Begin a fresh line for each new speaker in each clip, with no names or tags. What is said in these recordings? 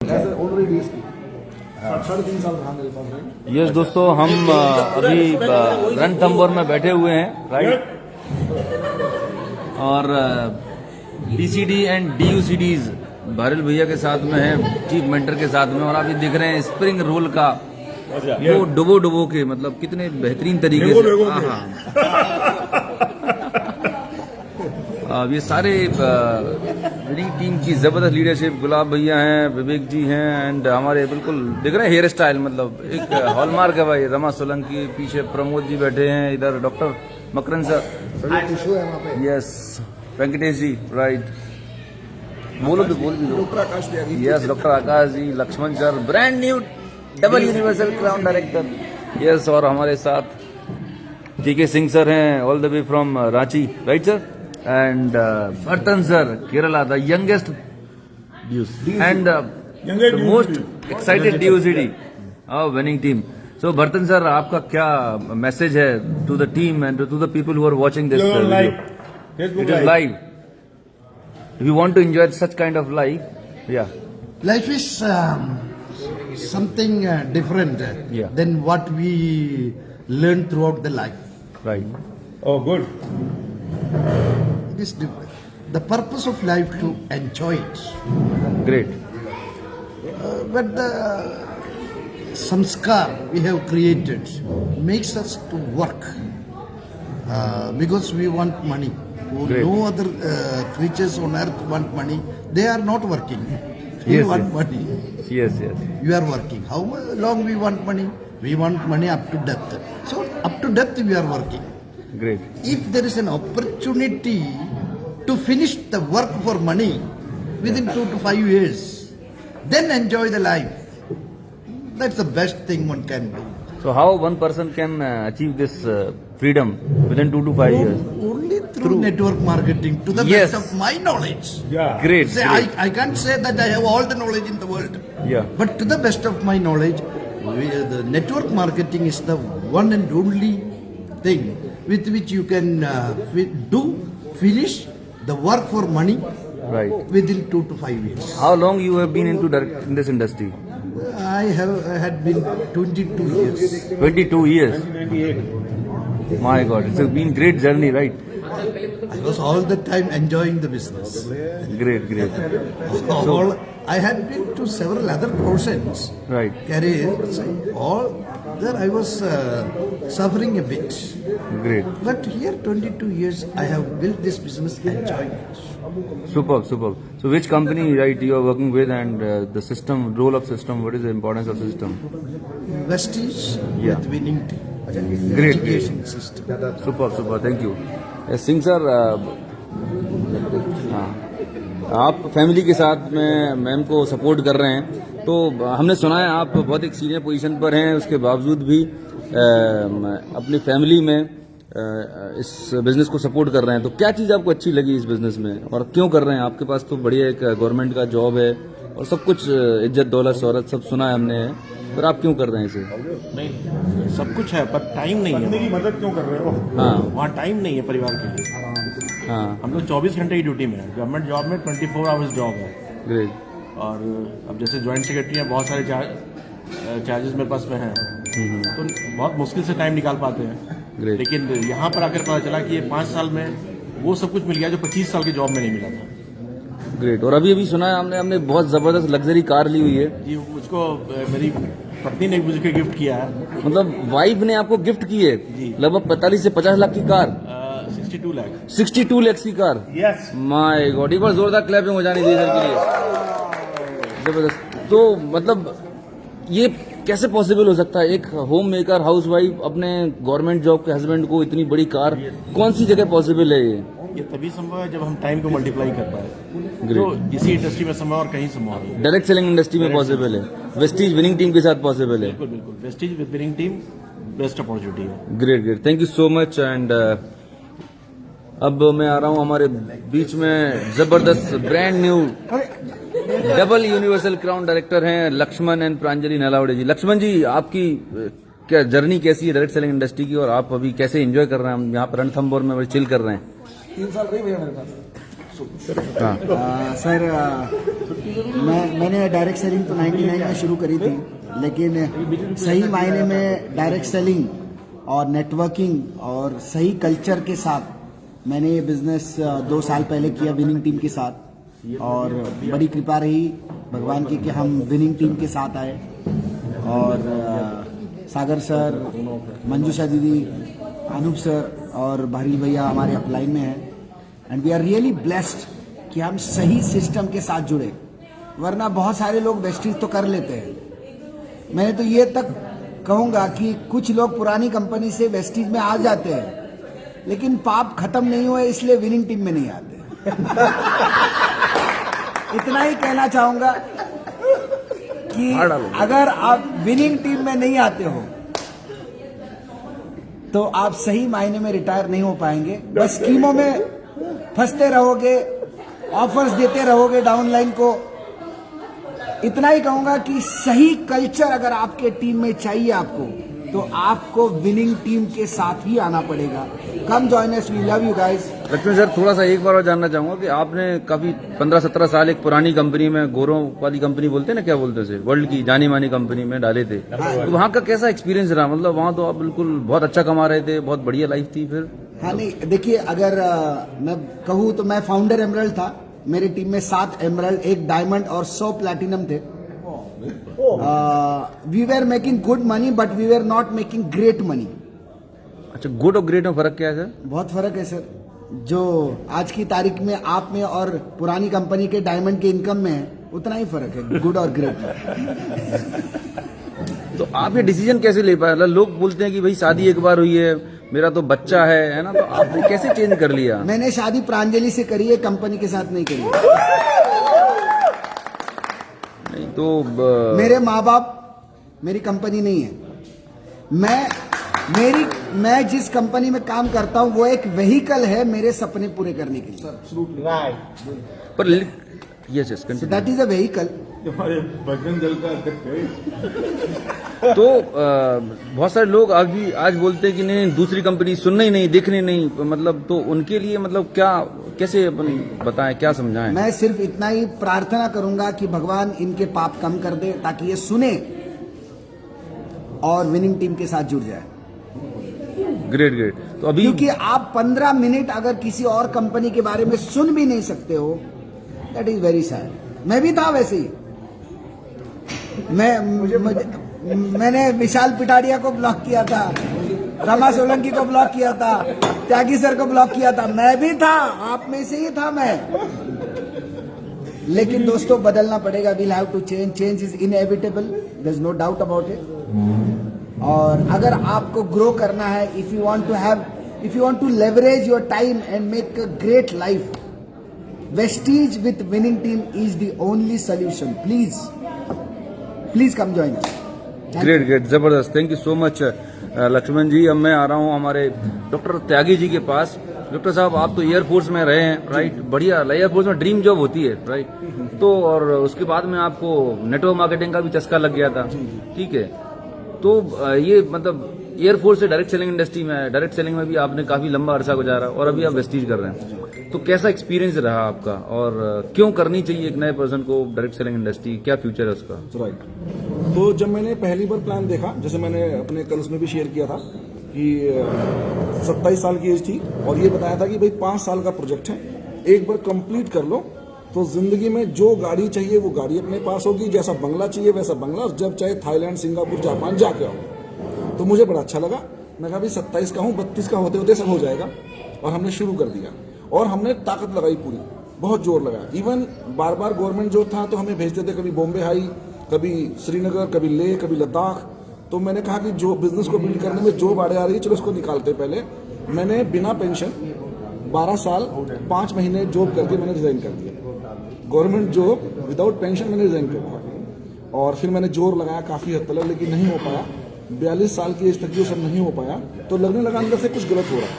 3.5 साल रहा मेरे पास भाई।
यस दोस्तों, हम अभी रणथंभौर में बैठे हुए हैं, राइट। और बीसीडी एंड डीयूसीडीज भारल भैया के साथ में है, चीफ मेंटर के साथ में। और आप ये देख रहे हैं स्प्रिंग रोल का वो डुबो के, मतलब कितने बेहतरीन तरीके से। ये सारे विनिंग टीम की जबरदस्त लीडरशिप, गुलाब भैया हैं, विवेक जी हैं, एंड हमारे बिल्कुल देख रहे हैं हेयर स्टाइल, मतलब एक हॉलमार्क है भाई। रमा सोलंकी, पीछे प्रमोद जी बैठे हैं, इधर doctor Makaran sir, yes, Venkatesh ji, right, बोल भी
डॉक्टर आकाश भी,
yes, doctor Akash ji, Laxman sir, brand new double universal crown director, yes. और हमारे साथ के सिंह सर हैं, all the way from Ranchi, right sir. And Bhartan sir, Kerala, the youngest and the most excited DOCD, our winning team. So Bhartan sir, आपका क्या message है to the team and to the people who are watching this video? It is live. If you want to enjoy such kind of life, yeah.
Life is something different than what we learn throughout the life.
Right.
Oh, good.
It is different. The purpose of life to enjoy it.
Great.
But the samskar we have created makes us to work because we want money.
Great.
No other creatures on earth want money. They are not working. We
Yes,
want
yes.
money.
Yes, yes.
We are working. How long we want money? We want money up to death. So up to death we are working.
Great.
If there is an opportunity to finish the work for money within 2 to 5 years, then enjoy the life. That's the best thing one can do.
So how one person can achieve this freedom within 2 to 5 years?
Only through network marketing, to the
Yes.
best of my knowledge.
Yeah.
Great.
Say,
Great.
I can't say that I have all the knowledge in the world.
Yeah.
But to the best of my knowledge, the network marketing is the one and only thing with which you can finish the work for money
Right.
within 2 to 5 years.
How long you have been in this industry?
I had been 22 years.
22 years.
1998.
My God, it's been great journey, right?
I was all the time enjoying the business.
Great, great.
I had been to several other professions,
Right.
careers. All there I was suffering a bit.
Great.
But here 22 years I have built this business enjoying it.
Superb, superb. So which company, right, you are working with, and the system, role of system, what is the importance of system?
Vestige
Yeah.
with winning team.
Great,
Education system.
Superb, superb. Thank you. Singh sir, हाँ, आप family के साथ में ma'am को support कर रहे हैं, तो हमने सुना है आप बहुत एक सीनियर पोजीशन पर हैं, उसके बावजूद भी अपनी फैमिली में इस बिजनेस को सपोर्ट कर रहे हैं। तो क्या चीज़ आपको अच्छी लगी इस बिजनेस में, और क्यों कर रहे हैं? आपके पास तो बढ़िया एक गवर्नमेंट का जॉब है और सब कुछ, इज्जत दौलत शोहरत सब सुना है हमने, पर आप क्यों कर रहे हैं इसे?
नहीं, सब कुछ है पर टाइम नहीं है।
की मदद क्यों कर रहे हो?
हाँ,
वहाँ टाइम नहीं है परिवार के लिए।
हाँ,
हम लोग 24 घंटे की ड्यूटी में है। गवर्नमेंट जॉब में 24 आवर्स जॉब है।
ग्रेट।
और अब जैसे ज्वाइंट सेक्रेटरी हैं, बहुत सारे चार्जेस मेरे पास में हैं, तो बहुत मुश्किल से टाइम निकाल पाते हैं।
ग्रेट।
लेकिन यहाँ पर आकर पता चला कि ये 5 साल में वो सब कुछ मिल गया जो 25 साल की जॉब में नहीं मिला था।
ग्रेट। और अभी सुना है हमने बहुत जबरदस्त लग्जरी कार ली हुई है।
जी, मुझको मेरी पत्नी ने मुझे गिफ्ट किया है।
मतलब वाइफ ने आपको गिफ्ट की है
जी।
लगभग 45 से 50 लाख की कार,
62 लाख।
62 लाख की कार।
यस।
माय गॉड, एक बार जोरदार क्लैपिंग हो जानी चाहिए सर के लिए। जबरदस्त। तो मतलब ये कैसे पॉसिबल हो सकता है, एक होम मेकर हाउस वाइफ अपने गवर्नमेंट जॉब के हस्बैंड को इतनी बड़ी कार, कौन सी जगह पॉसिबल है
ये तभी संभव है जब हम टाइम को मल्टीप्लाई कर पाए,
Great.
जो इसी इंडस्ट्री में संभव और कहीं संभव है।
डायरेक्ट सेलिंग इंडस्ट्री में पॉसिबल है, वेस्टीज विनिंग टीम के साथ पॉसिबल है।
बिल्कुल बिल्कुल, Vestige with winning team best opportunity है।
Great great, thank you so much. And अब मैं आ रहा हूँ हमारे बीच में जबरदस्त brand new double universal crown director हैं लक्ष्मण एंड प्रांजलि नलावड़े जी। लक्ष्मण जी, आपकी क्या जर्नी कैसी है डायरेक्ट सेलिंग इंडस्ट्री की, और आप अभी कैसे एंजॉय कर रहे हैं? हम यहाँ पर रणथंभौर में चिल कर रहे हैं।
3 साल रही भैया मेरे पास।
हाँ
सर मैंने डायरेक्ट सेलिंग तो 99 में शुरू करी थी, लेकिन सही मायने में डायरेक्ट सेलिंग और नेटवर्किंग और सही कल्चर के साथ मैंने ये बिजनेस 2 साल पहले किया विनिंग टीम के साथ, और बड़ी कृपा रही भगवान की कि हम विनिंग टीम के साथ आए। और सागर सर, मंजूषा दीदी, अनूप सर और भारी भैया हमारे अपलाइन में हैं, and we are really blessed कि हम सही सिस्टम के साथ जुड़े, वरना बहुत सारे लोग वेस्टीज तो कर लेते हैं। मैंने तो ये तक कहूँगा कि कुछ लोग पुरानी कंपनी से वेस्टीज में आ जाते हैं, लेकिन पाप खत्म नहीं हुए इसलिए विनिंग टीम में नहीं आते। इतना ही कहना चाहूँगा कि अगर आप विनिंग टीम में नहीं आते हो तो आप सही मायने में रिटायर नहीं हो पाएंगे, बस स्कीमों में फंसते रहोगे, ऑफर्स देते रहोगे डाउनलाइन को। इतना ही कहूंगा कि सही कल्चर अगर आपके टीम में चाहिए आपको, तो आपको विनिंग टीम के साथ ही आना पड़ेगा। Come join us, we love you guys.
Lakshman sir, थोड़ा सा एक बार और जानना चाहूंगा कि आपने काफी 15-17 साल एक पुरानी कंपनी में, गोरों वाली कंपनी बोलते हैं ना, क्या बोलते थे, वर्ल्ड की जानी मानी कंपनी में डाले थे, तो वहाँ का कैसा एक्सपीरियंस रहा? मतलब वहाँ तो आप बिल्कुल बहुत अच्छा कमा रहे थे, बहुत बढ़िया लाइफ थी फिर?
हाँ नहीं, देखिए अगर मैं कहूँ तो मैं फाउंडर एमरल्ड था, मेरी टीम में 7 एमरल्ड, 1 डायमंड और 100 प्लैटिनम थे। We were making good money but we were not making great money.
अच्छा, गुड और ग्रेट में फर्क क्या है सर?
बहुत फर्क है सर। जो आज की तारीख में आप में और पुरानी कंपनी के डायमंड के इनकम में है, उतना ही फर्क है गुड और ग्रेट में।
तो आप ये डिसीजन कैसे ले पाए? लोग बोलते हैं कि भाई शादी एक बार हुई है, मेरा तो बच्चा है ना, तो आपने कैसे चेंज कर लिया?
मैंने शादी प्रांजलि से करी है, कंपनी के साथ नहीं करी है।
नहीं तो
मेरे माँ बाप मेरी कंपनी नहीं है। मैं जिस कंपनी में काम करता हूँ वो एक वेहिकल है मेरे सपने पूरे करने के लिए।
पर yes
that is a vehicle.
हमारे बजरंग दल का अध्यक्ष है।
तो बहुत सारे लोग आज बोलते हैं कि नहीं, दूसरी कंपनी सुनना ही नहीं, देखनी नहीं, मतलब तो उनके लिए मतलब क्या, कैसे अपन बताएं, क्या समझाएं?
मैं सिर्फ इतना ही प्रार्थना करूंगा कि भगवान इनके पाप कम कर दे, ताकि ये सुने और विनिंग टीम के साथ जुड़ जाए।
Great great. तो अभी
क्योंकि आप 15 मिनट अगर किसी और कंपनी के बारे में सुन भी नहीं सकते हो, दैट इज वेरी सैड। मैं भी था वैसे ही। मैंने विशाल पिटाड़िया को ब्लॉक किया था, रमा सोलंकी को ब्लॉक किया था, त्यागी सर को ब्लॉक किया था, मैं भी था, आप में से ही था मैं। लेकिन दोस्तों बदलना पड़ेगा, we'll have to change, change is inevitable, there is no doubt about it. और अगर आपको ग्रो करना है, if you want to leverage your time and make a great life, Vestige with winning team is the only solution. Please come join us.
Great great, जबरदस्त, thank you so much Laxman ji. अब मैं आ रहा हूँ हमारे doctor Tyagi ji के पास। Doctor साहब, आप तो एयरफोर्स में रहे हैं, राइट? बढ़िया, एयरफोर्स में ड्रीम जॉब होती है, राइट? तो और उसके बाद में आपको नेटवर्क मार्केटिंग का भी चस्का लग गया था, ठीक है? तो ये मतलब एयरफोर्स से डायरेक्ट सेलिंग इंडस्ट्री में है, डायरेक्ट सेलिंग में भी आपने काफी लंबा अरसा गुजारा और अभी आप वेस्टीज कर रहे हैं, तो कैसा एक्सपीरियंस रहा आपका और क्यों करनी चाहिए एक नए पर्सन को डायरेक्ट सेलिंग इंडस्ट्री, क्या फ्यूचर है उसका?
राइट। तो जब मैंने पहली बार प्लान देखा, जैसे मैंने अपने कल उसमें भी शेयर किया था कि 27 साल की एज थी और ये बताया था कि भाई 5 साल का प्रोजेक्ट है, एक बार कंप्लीट कर लो तो जिंदगी में जो गाड़ी चाहिए वो गाड़ी अपने पास होगी, जैसा बंगला चाहिए वैसा बंगला, और जब चाहे थाईलैंड, सिंगापुर, जापान जाके आओ। तो मुझे बड़ा अच्छा लगा। मैं कहा भाई 27 का हूँ, 32 का होते होते सब हो जाएगा। और हमने शुरू कर दिया और हमने ताकत लगाई पूरी, बहुत जोर लगाया। इवन बार बार गवर्नमेंट जो था तो हमें भेजते थे, कभी बॉम्बे हाई, कभी श्रीनगर, कभी लेह, कभी लद्दाख। तो मैंने कहा कि जो बिजनेस को बिल्ड करने में जो बाढ़ आ रही है, चलो उसको निकालते। पहले मैंने बिना पेंशन 12 साल 5 महीने जॉब करके मैंने रिजाइन कर दिया। गवर्नमेंट जॉब विदाउट पेंशन मैंने रिजाइन कर दिया। और फिर मैंने जोर लगाया काफी हद तक, लेकिन नहीं हो पाया। 42 साल की एज तक जो सब नहीं हो पाया, तो लगने लगा अंदर से कुछ गलत हो रहा है।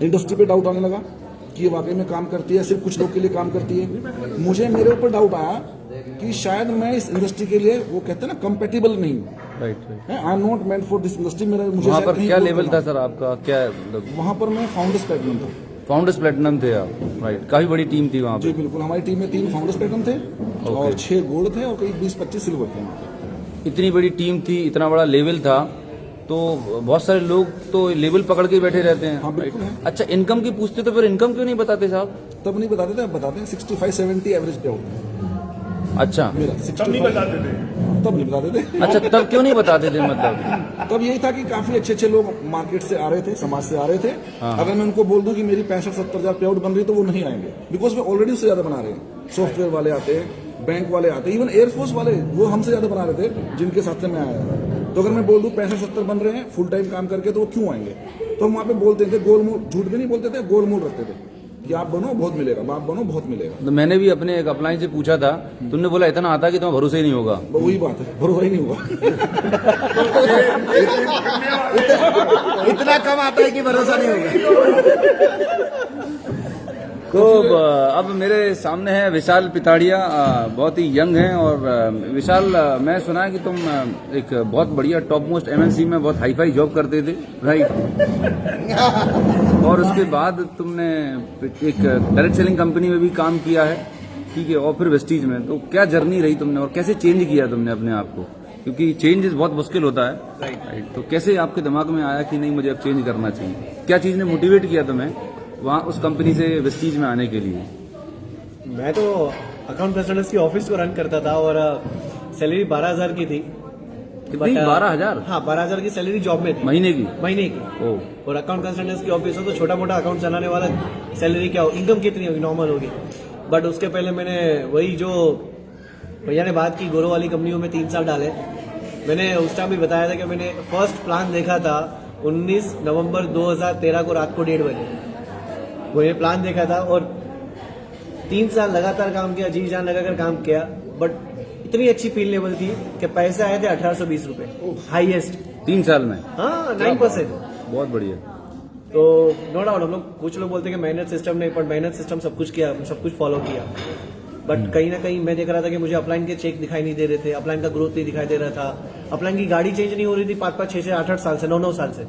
इंडस्ट्री पे डाउट आने लगा कि ये वाकई में काम करती है, सिर्फ कुछ लोग के लिए काम करती है। मुझे मेरे ऊपर डाउट आया कि शायद मैं इस इंडस्ट्री के लिए, वो कहते हैं ना, कंपेटिबल नहीं हूँ।
Right.
I am not meant for this industry. मुझे
वहाँ पर क्या लेवल था सर आपका, क्या मतलब?
वहाँ पर मैं फाउंडर्स प्लेटिनम था।
फाउंडर्स प्लेटिनम थे आप, राइट। काफी बड़ी टीम थी वहाँ
जी
पे।
बिल्कुल, हमारी टीम में 3 फाउंडर्स प्लेटिनम थे और 6 गोल्ड थे और करीब 20-25 सिल्वर थे वहाँ पे।
इतनी बड़ी टीम थी, इतना बड़ा लेवल था, तो बहुत सारे लोग तो लेवल पकड़ के बैठे रहते हैं।
हाँ, बिल्कुल है।
अच्छा, इनकम की पूछते तो फिर इनकम क्यों नहीं बताते साहब?
तब नहीं बताते थे, अब बताते हैं। 65-70 एवरेज पे आउट
अच्छा
मेरा 65 नहीं बताते थे, तब नहीं बताते थे।
अच्छा, तब क्यों नहीं बताते थे मतलब?
तब यही था कि काफी अच्छे लोग मार्केट से आ रहे थे, समाज से आ रहे थे। अगर मैं उनको बोल दूं कि मेरी 65-70 हजार पे आउट बन रही है तो वो नहीं आएंगे, बिकॉज वे ऑलरेडी उससे ज्यादा बना रहे हैं। सॉफ्टवेयर वाले आते हैं, बैंक वाले आते हैं, इवन एयरफोर्स वाले, वो हमसे ज्यादा बना रहे थे जिनके साथ से मैं आया। तो अगर मैं बोल दूं 65-70 बन रहे हैं फुल टाइम काम करके, तो वो क्यों आएंगे? तो हम वहाँ पे बोलते थे गोलमोल, झूठ भी नहीं बोलते थे, गोलमोल रखते थे कि आप बनो बहुत मिलेगा, आप बनो बहुत मिलेगा।
तो मैंने भी अपने एक अपलाइन से पूछा था, तुमने बोला इतना आता कि तुम्हें भरोसा ही नहीं होगा।
वही बात है, भरोसा ही नहीं हुआ।
इतना कम आता है कि भरोसा नहीं होगा।
तो अब मेरे सामने है विशाल पिताड़िया, बहुत ही यंग हैं। और विशाल, मैं सुना है कि तुम एक बहुत बढ़िया टॉप मोस्ट एमएनसी में बहुत हाई फाई जॉब करते थे, राइट? और उसके बाद तुमने एक डायरेक्ट सेलिंग कंपनी में भी काम किया है, ठीक है, और फिर वेस्टीज में। तो क्या जर्नी रही तुमने और कैसे चेंज किया तुमने अपने आप को? क्योंकि चेंज बहुत मुश्किल होता है, राइट? तो कैसे आपके दिमाग में आया कि नहीं मुझे अब चेंज करना चाहिए? क्या चीज ने मोटिवेट किया तुम्हें वहाँ उस कंपनी से वेस्टीज में आने के लिए?
मैं तो अकाउंट प्रेसिडेंट की ऑफिस को रन करता था और सैलरी 12,000 की थी।
कितनी? 12,000?
हाँ, 12,000 की सैलरी जॉब में थी,
महीने की?
महीने की।
ओह।
और अकाउंट कंसल्टेंट की ऑफिस हो तो छोटा मोटा अकाउंट चलाने वाला सैलरी क्या हो, इनकम कितनी होगी, नॉर्मल होगी। बट उसके पहले मैंने वही जो भैया ने बात की, गोरो वाली कंपनियों में 3 साल डाले। मैंने उस टाइम भी बताया था कि मैंने फर्स्ट प्लान देखा था 19 नवंबर 2013 को रात को 1:30 बजे। वो ये प्लान देखा था और 3 साल लगातार काम किया, जी जान लगाकर काम किया। बट इतनी अच्छी फील लेवल थी कि पैसे आए थे 1820 रुपए, हाईएस्ट
3 साल में?
हाँ, 9%।
बहुत बढ़िया।
तो नो डाउट, हम लोग कुछ लोग बोलते हैं कि मेहनत सिस्टम नहीं, पर मेहनत सिस्टम सब कुछ किया, सब कुछ फॉलो किया। बट कहीं ना कहीं मैं देख रहा था कि मुझे अपलाइन के चेक दिखाई नहीं दे रहे थे, अपलाइन का ग्रोथ नहीं दिखाई दे रहा था, अपलाइन की गाड़ी चेंज नहीं हो रही थी 5-5, 6-6, 8-8 साल से, 9-9 साल से।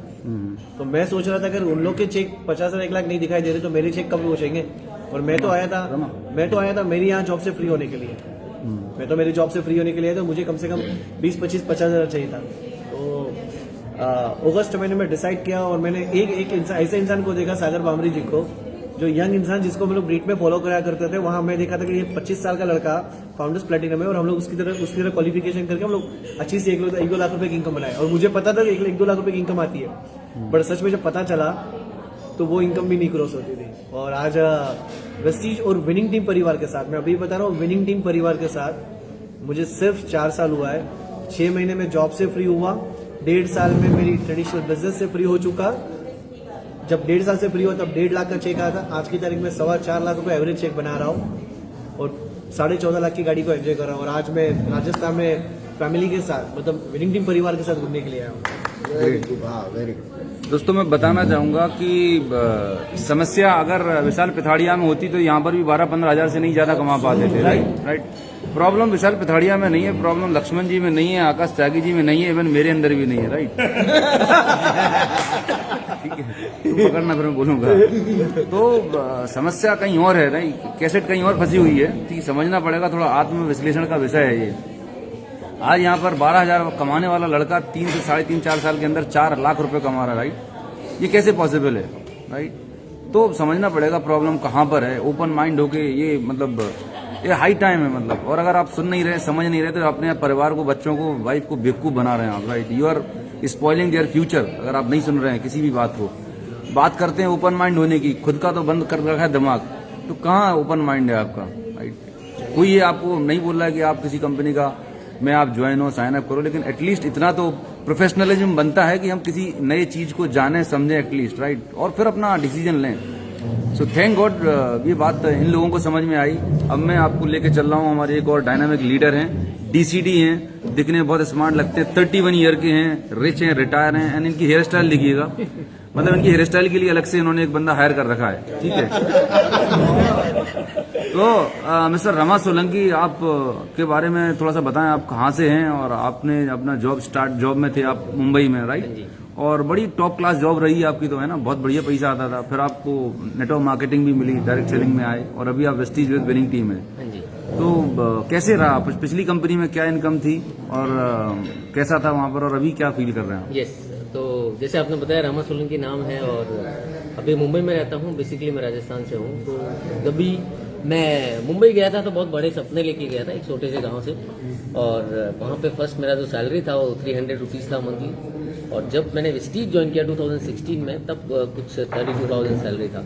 तो मैं सोच रहा था अगर उन लोग के चेक 50 और 1 लाख नहीं दिखाई दे रहे तो मेरे चेक कब पहुंचेंगे? और मैं तो आया था मेरी यहाँ जॉब से फ्री होने के लिए। मैं तो मेरी जॉब से फ्री होने के लिए तो मुझे कम से कम 20-25-50 हजार चाहिए था। तो अगस्त महीने में डिसाइड किया और मैंने एक ऐसे इंसान को देखा, सागर बामरी जी को, जो यंग इंसान जिसको हम लोग ब्रीट में फॉलो कराया करते थे। वहां मैं देखा था कि ये 25 साल का लड़का फाउंडर्स प्लेटिनम है और हम लोग उसकी तरह क्वालिफिकेशन करके हम लोग अच्छी से 1-2 लाख रुपए की इनकम बनाए। और मुझे पता था कि 1-2 लाख रुपए की इनकम आती है, बट सच में जब पता चला तो वो इनकम भी नहीं क्रॉस होती थी। और आज वेस्टीज और विनिंग टीम परिवार के साथ, मैं अभी बता रहा हूँ, विनिंग टीम परिवार के साथ मुझे सिर्फ 4 साल हुआ है। 6 महीने में जॉब से फ्री हुआ, 1.5 साल में मेरी ट्रेडिशनल बिजनेस से फ्री हो चुका। जब 1.5 साल से फ्री हुआ तब 1.5 लाख का चेक आया था। आज की तारीख में 4.25 लाख रुपए एवरेज चेक बना रहा हूँ और 14.5 लाख की गाड़ी को एंजॉय कर रहा हूँ। और आज मैं राजस्थान में फैमिली के साथ, मतलब विनिंग टीम परिवार के साथ घूमने के लिए आया हूँ।
Very good.
दोस्तों, मैं बताना चाहूंगा कि समस्या अगर विशाल पिथाड़िया में होती तो यहाँ पर भी 12-15 हजार से नहीं ज्यादा कमा पाते थे, राइट? प्रॉब्लम विशाल पिथाड़िया में नहीं है, प्रॉब्लम लक्ष्मण जी में नहीं है, आकाश त्यागी जी में नहीं है, इवन मेरे अंदर भी नहीं है, राइट? ठीक है, तो पकड़ना फिर मैं बोलूंगा। तो समस्या कहीं और है, नहीं, कैसेट कहीं और फंसी हुई है। ठीक, समझना पड़ेगा, थोड़ा आत्म विश्लेषण का विषय है ये। आज यहाँ पर 12,000 कमाने वाला लड़का 3 से 3.5-4 साल के अंदर 4 लाख रुपए कमा रहा है, राइट? ये कैसे पॉसिबल है, राइट? तो समझना पड़ेगा प्रॉब्लम कहाँ पर है। ओपन माइंड होके ये मतलब ये हाई टाइम है, मतलब। और अगर आप सुन नहीं रहे, समझ नहीं रहे, तो अपने परिवार को, बच्चों को, वाइफ को बेवकूफ बना रहे हैं आप, right? You are spoiling there future. अगर आप नहीं सुन रहे हैं किसी भी बात को, बात करते हैं ओपन माइंड होने की, खुद का तो बंद कर रखा है दिमाग, तो कहाँ ओपन माइंड है आपका, राइट? कोई ये आपको नहीं बोल रहा है कि आप किसी कंपनी का में आप ज्वाइन हो, साइन अप करो, लेकिन एटलीस्ट इतना तो प्रोफेशनलिज्म बनता है कि हम किसी नए चीज को जाने समझें एटलीस्ट, राइट? और फिर अपना डिसीजन लें। सो थैंक गॉड ये बात इन लोगों को समझ में आई। अब मैं आपको लेके चल रहा हूँ, हमारे एक और डायनामिक लीडर हैं, डीसीडी हैं, दिखने में बहुत स्मार्ट लगते हैं, 31 ईयर के हैं, रिच हैं, रिटायर हैं। एंड इनकी हेयर स्टाइल देखिएगा, मतलब इनकी हेयर स्टाइल के लिए अलग से इन्होंने एक बंदा हायर कर रखा है, ठीक है? तो मिस्टर रमा सोलंकी, आप के बारे में थोड़ा सा बताएं, आप कहाँ से हैं और आपने अपना जॉब में थे आप मुंबई में, राइट? और बड़ी टॉप क्लास जॉब रही आपकी तो, है ना, बहुत बढ़िया पैसा आता था, फिर आपको नेटवर्क मार्केटिंग भी मिली, डायरेक्ट सेलिंग में आए और अभी आप वेस्टीज विद विनिंग टीम है।
हाँ जी।
तो कैसे रहा, पिछली कंपनी में क्या इनकम थी और कैसा था वहाँ पर, और अभी क्या फील कर रहे हैं आप?
यस, तो जैसे आपने बताया रामा सोलंकी नाम है और अभी मुंबई में रहता हूँ, बेसिकली मैं राजस्थान से हूँ। तो जब भी मैं मुंबई गया था तो बहुत बड़े सपने लेके गया था एक छोटे से गांव से, और वहाँ पे फर्स्ट मेरा जो सैलरी था वो 300 रुपीज़ था मंथली, और जब मैंने वेस्टीज ज्वाइन किया 2016 में तब कुछ 32,000 सैलरी था,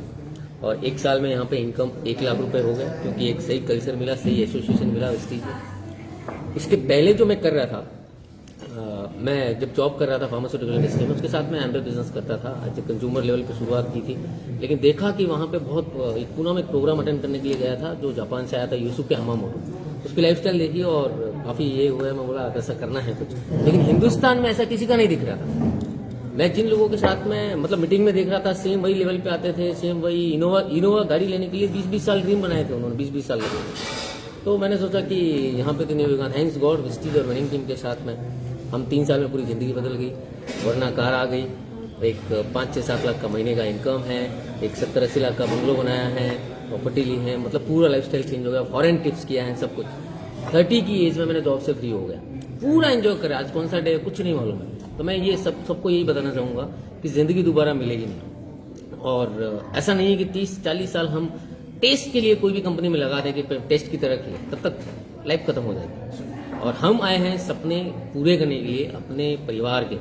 और एक साल में यहाँ पे इनकम 1 लाख रुपए हो गए, क्योंकि एक सही कल्चर मिला, सही एसोसिएशन मिला वेस्टीज में। उसके पहले जो मैं कर रहा था, मैं जब जॉब कर रहा था फार्मास्यूटिकल इंडस्ट्री में, उसके साथ मैं एम्बे बिजनेस करता था। आज कंज्यूमर लेवल पे शुरुआत की थी, लेकिन देखा कि वहाँ पे बहुत एक पूना में एक प्रोग्राम अटेंड करने के लिए गया था जो जापान से आया था, यूसुफ हमामोटो। उसकी लाइफस्टाइल देखी और काफ़ी ये हुआ है, मैं बोला ऐसा करना है कुछ, लेकिन हिंदुस्तान में ऐसा किसी का नहीं दिख रहा था। मैं जिन लोगों के साथ में मतलब मीटिंग में देख रहा था, सेम वही लेवल पे आते थे, सेम वही इनोवा गाड़ी लेने के लिए 20-20 साल ड्रीम बनाए थे उन्होंने, 20-20 साल लगे। तो मैंने सोचा कि यहाँ पे तो नहीं होगा, थैंक्स गॉड वेस्टीज और विनिंग टीम के साथ में हम 3 साल में पूरी ज़िंदगी बदल गई। वरना कार आ गई, एक 5-6-7 लाख का महीने का इनकम है, एक 70-80 लाख का बंगलो बनाया है, प्रॉपर्टी ली है, मतलब पूरा लाइफस्टाइल चेंज हो गया, फॉरेन टिप्स किया है, सब कुछ। 30 की एज में मैंने जॉब से फ्री हो गया, पूरा एंजॉय करा। आज कौन सा डे कुछ नहीं मालूम है। तो मैं ये सबको यही बताना चाहूँगा कि ज़िंदगी दोबारा मिलेगी नहीं, और ऐसा नहीं है कि 30-40 साल हम टेस्ट के लिए कोई भी कंपनी में लगा दें कि टेस्ट की तरह खेलें, तब तक लाइफ खत्म हो जाएगी। और हम आए हैं सपने पूरे करने के लिए अपने परिवार के,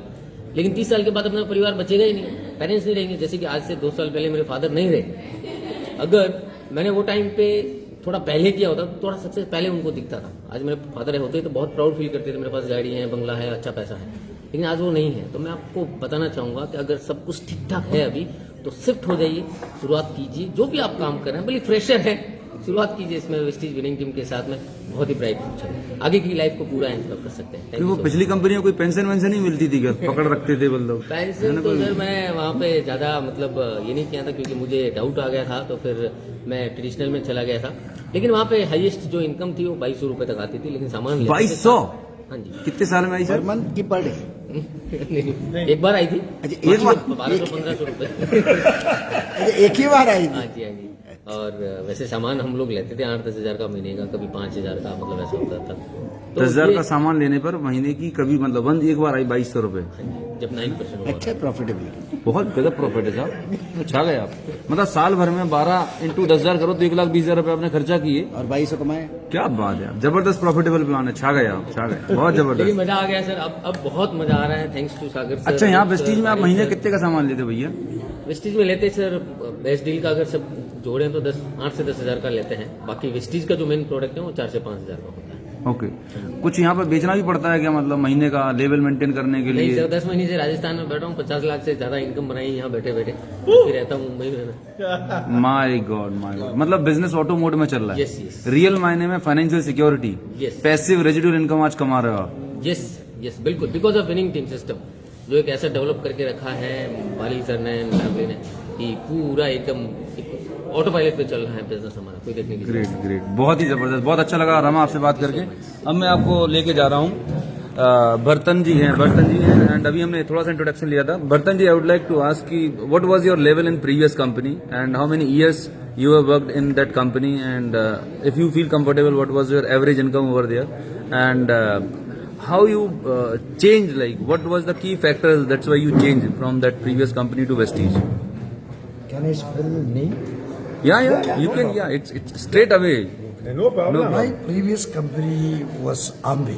लेकिन 30 साल के बाद अपना परिवार बचेगा ही नहीं, पेरेंट्स नहीं रहेंगे। जैसे कि आज से 2 साल पहले मेरे फादर नहीं रहे, अगर मैंने वो टाइम पे थोड़ा पहले किया होता तो थोड़ा सबसे पहले उनको दिखता था। आज मेरे फादर होते तो बहुत प्राउड फील करते थे, मेरे पास गाड़ी है, बंगला है, अच्छा पैसा है, लेकिन आज वो नहीं है। तो मैं आपको बताना चाहूँगा कि अगर सब कुछ ठीक ठाक है अभी तो शिफ्ट हो जाइए, शुरुआत कीजिए, जो भी आप काम कर रहे हैं, भले फ्रेशर है, शुरुआत कीजिए इसमें वेस्टीज विनिंग टीम के साथ में, बहुत ही ब्राइट फ्यूचर है, आगे की लाइफ को पूरा एंजॉय कर सकते हैं।
वो पिछली कंपनी में कोई पेंशन वेंशन नहीं मिलती थी क्या, पकड़ रखते थे मतलब?
पेंशन तो सर मैं वहाँ पे ज़्यादा मतलब ये नहीं किया था, क्योंकि मुझे डाउट आ गया था, तो फिर मैं ट्रेडिशनल में चला गया था। लेकिन वहाँ पे हाईएस्ट जो इनकम थी वो 2200 रुपये तक आती थी, लेकिन सामान
2200?
हाँ जी।
कितने साल में आई सर?
पर मंथ की पर डे?
एक बार आई थी,
एक बार
1200-1500 रुपये।
एक ही बार आई
हाँ
थी?
जी, हाँ जी। और वैसे सामान हम लोग लेते थे 8-10 हज़ार का महीने का, कभी 5,000 का, मतलब ऐसा होता था। तो
10,000 का सामान लेने पर महीने की कभी मतलब एक बार आई 2200 रुपए,
जब 9% हुआ
अच्छा प्रॉफिटेबिलिटी।
बहुत गजब प्रॉफिट है साहब, छा गए आप। मतलब साल भर में 12 × 10,000 करो तो 1,20,000 रुपए आपने खर्चा किए
और 2200 कमाए।
क्या बात है, जबरदस्त प्रॉफिटेबल प्लान है, छा गए आप, छा गए, बहुत
लेकिन
जबरदस्त।
मजा आ गया सर, अब बहुत मजा आ रहा है, थैंक्स टू सागर सर।
अच्छा, यहाँ वेस्टीज में आप महीने कितने का सामान लेते भैया?
वेस्टीज में लेते सर, बेस्ट डील का अगर सब जोड़े तो 8 से 10 हज़ार का लेते हैं। बाकी वेस्टीज का जो मेन प्रोडक्ट है वो 4 से 5 हज़ार का होता है।
ओके, कुछ यहाँ पर बेचना भी पड़ता है क्या, मतलब महीने का लेवल मेंटेन करने के
नहीं
लिए?
सर, 10 महीने से राजस्थान में बैठा हूँ, 50 लाख से ज्यादा इनकम बनाई यहाँ बैठे बैठे, फिर रहता हूँ मुंबई में।
माय गॉड, मतलब बिजनेस ऑटो मोड में चल रहा है।
Yes, yes.
रियल मायने में financial security,
Yes.
Passive residual income आज कमा रहे हो आप।
यस बिल्कुल, because of winning team system, जो एक ऐसा डेवलप करके रखा है बाली सर ने, फैमिली ने, कि पूरा एकदम ऑटो पायलट पे चल रहा है बिजनेस हमारा, कोई देखने की
ग्रेट ग्रेट, बहुत ही जबरदस्त, बहुत अच्छा लगा रमा आपसे बात करके। अब मैं आपको लेके जा रहा हूँ, बर्तन जी हैं एंड अभी हमने थोड़ा सा इंट्रोडक्शन लिया था। Bhartan ji, I would like to ask की what was your level in previous company and how many years you have worked in that company, and if you feel comfortable, what was your average income over there, and how you changed, like what was the key factors that's why you changed from that previous company to Vestige?
Can I spell name?
Yeah, you can, yeah, it's straight away.
No problem.
My previous company was Amway,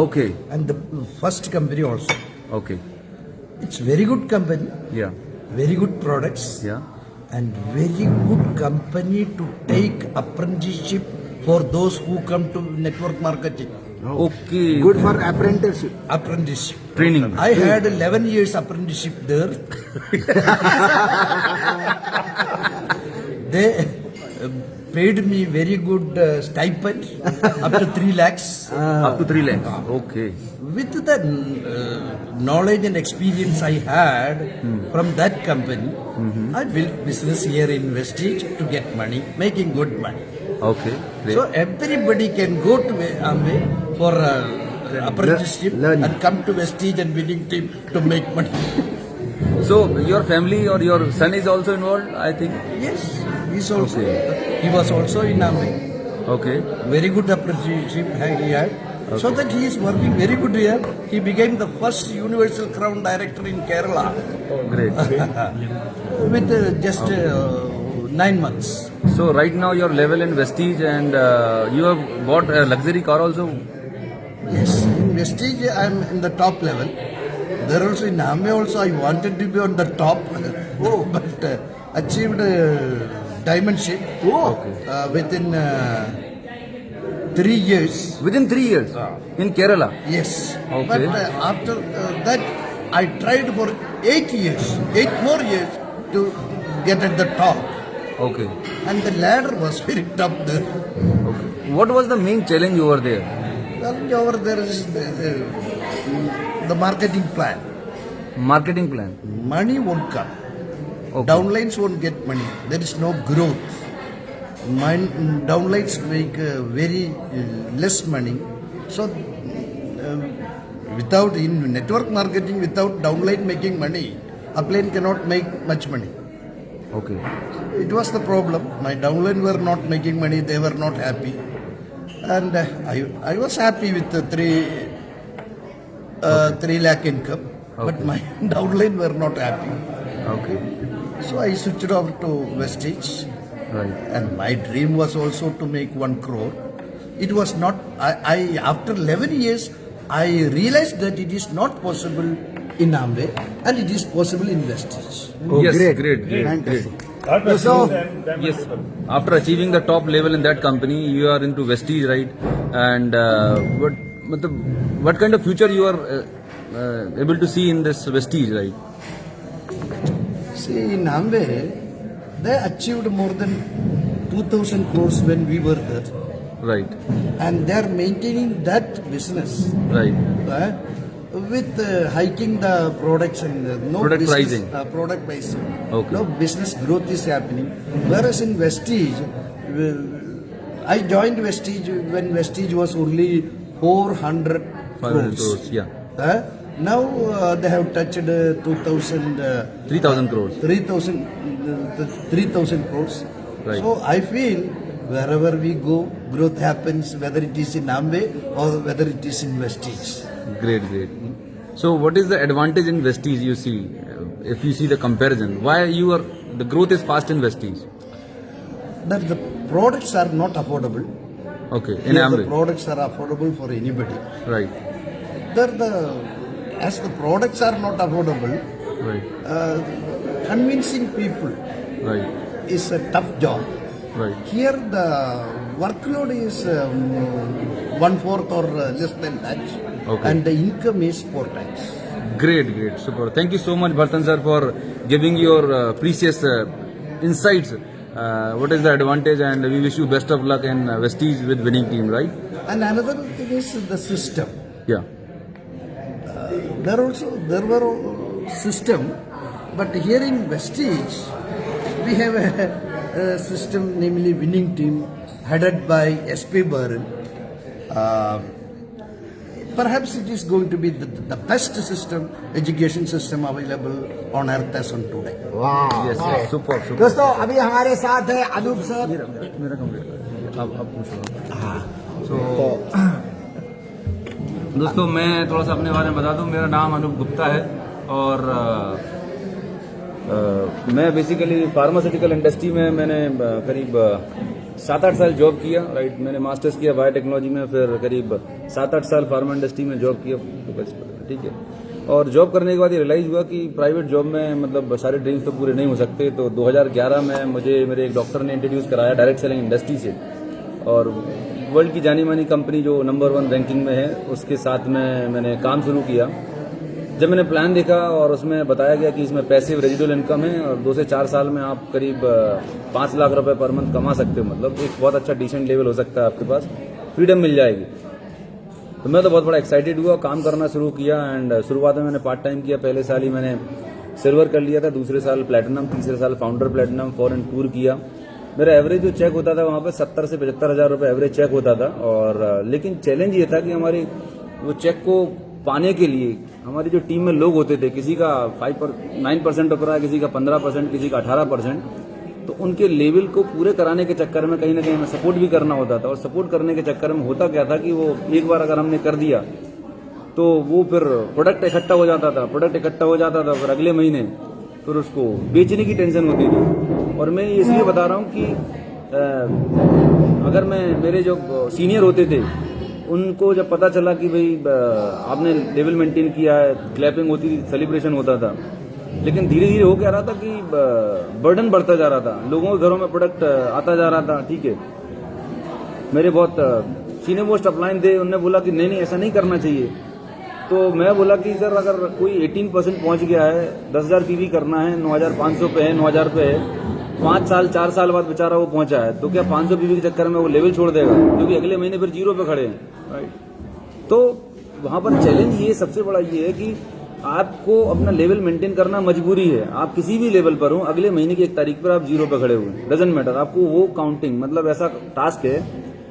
Okay,
and the first company also.
okay,
It's very good company,
yeah,
very good products,
yeah.
and very good company to take apprenticeship for those who come to network marketing.
Okay,
good for apprenticeship.
Apprenticeship.
training.
I had 11 years apprenticeship there. They paid me very good stipend, up to 3 lakhs.
Up to 3 lakhs. Okay.
With the knowledge and experience I had from that company, I built business here in Vestige to get money, making good money.
Okay, great.
So everybody can go to Amway for apprenticeship
Learning.
and come to Vestige and winning team to make money.
So your family or your son is also involved, I think.
Yes, he's also.
Okay.
He was also in Ambe.
Okay.
Very good apprenticeship he had. So that he is working very good here. He became the first Universal Crown Director in Kerala
Great.
with just 9 months.
So right now your level in Vestige and you have bought a luxury car also.
Yes, in Vestige I am in the top level. There also in Ambe also I wanted to be on the top, but achieved diamond shape within 3 years.
Within 3 years in Kerala.
Yes.
Okay.
But after that, I tried for 8 years, 8 more years to get at the top.
Okay.
And the ladder was very tough there.
Okay. What was the main challenge over there?
Challenge over there is the marketing plan.
Marketing plan.
Money won't come.
Okay.
Downlines won't get money. There is no growth. Downlines make very less money. So, without in network marketing, without downline making money, upline cannot make much money.
Okay.
It was the problem. My downline were not making money. They were not happy, and I was happy with the 3 lakh income, but my downline were not happy.
Okay.
So I switched over to Vestige.
Right.
And my dream was also to make 1 crore. It was not, I after 11 years, I realized that it is not possible in Ambe and it is possible in Vestige.
Oh,
Yes,
great.
great.
Fantastic.
So,
Yes. After achieving the top level in that company, you are into Vestige, right? And what kind of future you are able to see in this Vestige, right?
See, in Ambe, they achieved more than 2,000 crores when we were there.
Right.
And they are maintaining that business
Right.
with hiking the products and no
Product
business,
pricing.
Product pricing.
Okay.
No business growth is happening. Whereas in Vestige, I joined Vestige when Vestige was only 400
500
crores.
crores. Yeah.
Now they have touched 2,000.
3,000 crores.
3,000 crores.
Right.
So I feel wherever we go, growth happens, whether it is in Ambe or whether it is in Vestige.
Great, great. So, what is the advantage in Vestige you see? If you see the comparison, why the growth is fast in Vestige?
That the products are not affordable.
Okay, in
Here
Ambe.
the products are affordable for anybody.
Right,
As the products are not affordable,
right,
convincing people
right,
is a tough job.
right.
Here the workload is 1/4 or less than that,
Okay.
and the income is 4 times.
Great, great, super. Thank you so much, Bhartan sir, for giving your precious insights. What is the advantage, and we wish you best of luck in Vestige with winning team, right?
And another thing is the system.
Yeah.
There were system, but here in Vestige we have a system, namely winning team, headed by SP Baran. Perhaps it is going to be the best system, education system available on earth as on today.
वाह
Yes, yes, super, super.
दोस्तों अभी हमारे साथ है Anoop sir.
मेरा complete. आप पूछो। So, दोस्तों मैं थोड़ा सा अपने बारे में बता दूं। मेरा नाम अनूप गुप्ता है और मैं बेसिकली फार्मास्यूटिकल इंडस्ट्री में मैंने करीब 7-8 साल जॉब किया, राइट। मैंने मास्टर्स किया बायोटेक्नोलॉजी में, फिर करीब 7-8 साल फार्मा इंडस्ट्री में जॉब किया, ठीक है। और जॉब करने के बाद ये रियलाइज़ हुआ कि प्राइवेट जॉब में मतलब सारे ड्रीम्स तो पूरे नहीं हो सकते। तो 2011 में मुझे मेरे एक डॉक्टर ने इंट्रोड्यूस कराया डायरेक्ट सेलिंग इंडस्ट्री से, और वर्ल्ड की जानी मानी कंपनी जो नंबर 1 रैंकिंग में है उसके साथ में मैंने काम शुरू किया। जब मैंने प्लान देखा और उसमें बताया गया कि इसमें पैसिव रेजिडुअल इनकम है और 2 से 4 साल में आप करीब 5 लाख रुपए पर मंथ कमा सकते हो, मतलब एक बहुत अच्छा डिसेंट लेवल हो सकता है, आपके पास फ्रीडम मिल जाएगी। तो मैं तो बहुत बड़ा एक्साइटेड हुआ, काम करना शुरू किया। एंड शुरुआत में मैंने पार्ट टाइम किया। पहले साल ही मैंने सिल्वर कर लिया था, दूसरे साल प्लैटिनम, तीसरे साल फाउंडर प्लैटिनम, फॉरेन टूर किया। मेरा एवरेज जो चेक होता था वहाँ पे 70 से 75 हज़ार रुपये एवरेज चेक होता था। और लेकिन चैलेंज ये था कि हमारी वो चेक को पाने के लिए हमारी जो टीम में लोग होते थे, किसी का 9% ऊपर है, किसी का 15%, किसी का 18%, तो उनके लेवल को पूरे कराने के चक्कर में कहीं ना कहीं हमें सपोर्ट भी करना होता था। और सपोर्ट करने के चक्कर में होता क्या था कि वो एक बार अगर हमने कर दिया तो वो फिर प्रोडक्ट इकट्ठा हो जाता था, फिर अगले महीने फिर उसको बेचने की टेंशन होती थी। और मैं इसलिए बता रहा हूँ कि अगर मेरे जो सीनियर होते थे उनको जब पता चला कि भाई आपने लेवल मेंटेन किया है, क्लैपिंग होती थी, सेलिब्रेशन होता था, लेकिन धीरे धीरे हो क्या रहा था कि बर्डन बढ़ता जा रहा था, लोगों के घरों में प्रोडक्ट आता जा रहा था। ठीक है, मेरे बहुत सीनियर मोस्ट अपलाइन थे, उन्होंने बोला कि नहीं ऐसा नहीं करना चाहिए। तो मैं बोला कि सर अगर कोई 18% पहुंच गया है, 10,000 पीवी करना है, 9,500 पे है, 9,000 पे है, 4 साल बाद बेचारा वो पहुंचा है, तो क्या 500 पीवी के चक्कर में वो लेवल छोड़ देगा? क्योंकि अगले महीने फिर 0 पे खड़े हैं, राइट? तो वहां पर चैलेंज ये सबसे बड़ा ये है कि आपको अपना लेवल मेंटेन करना मजबूरी है। आप किसी भी लेवल पर हो, अगले महीने की 1 तारीख पर आप 0 पे खड़े हुए, डजंट मैटर। आपको वो काउंटिंग, मतलब ऐसा टास्क है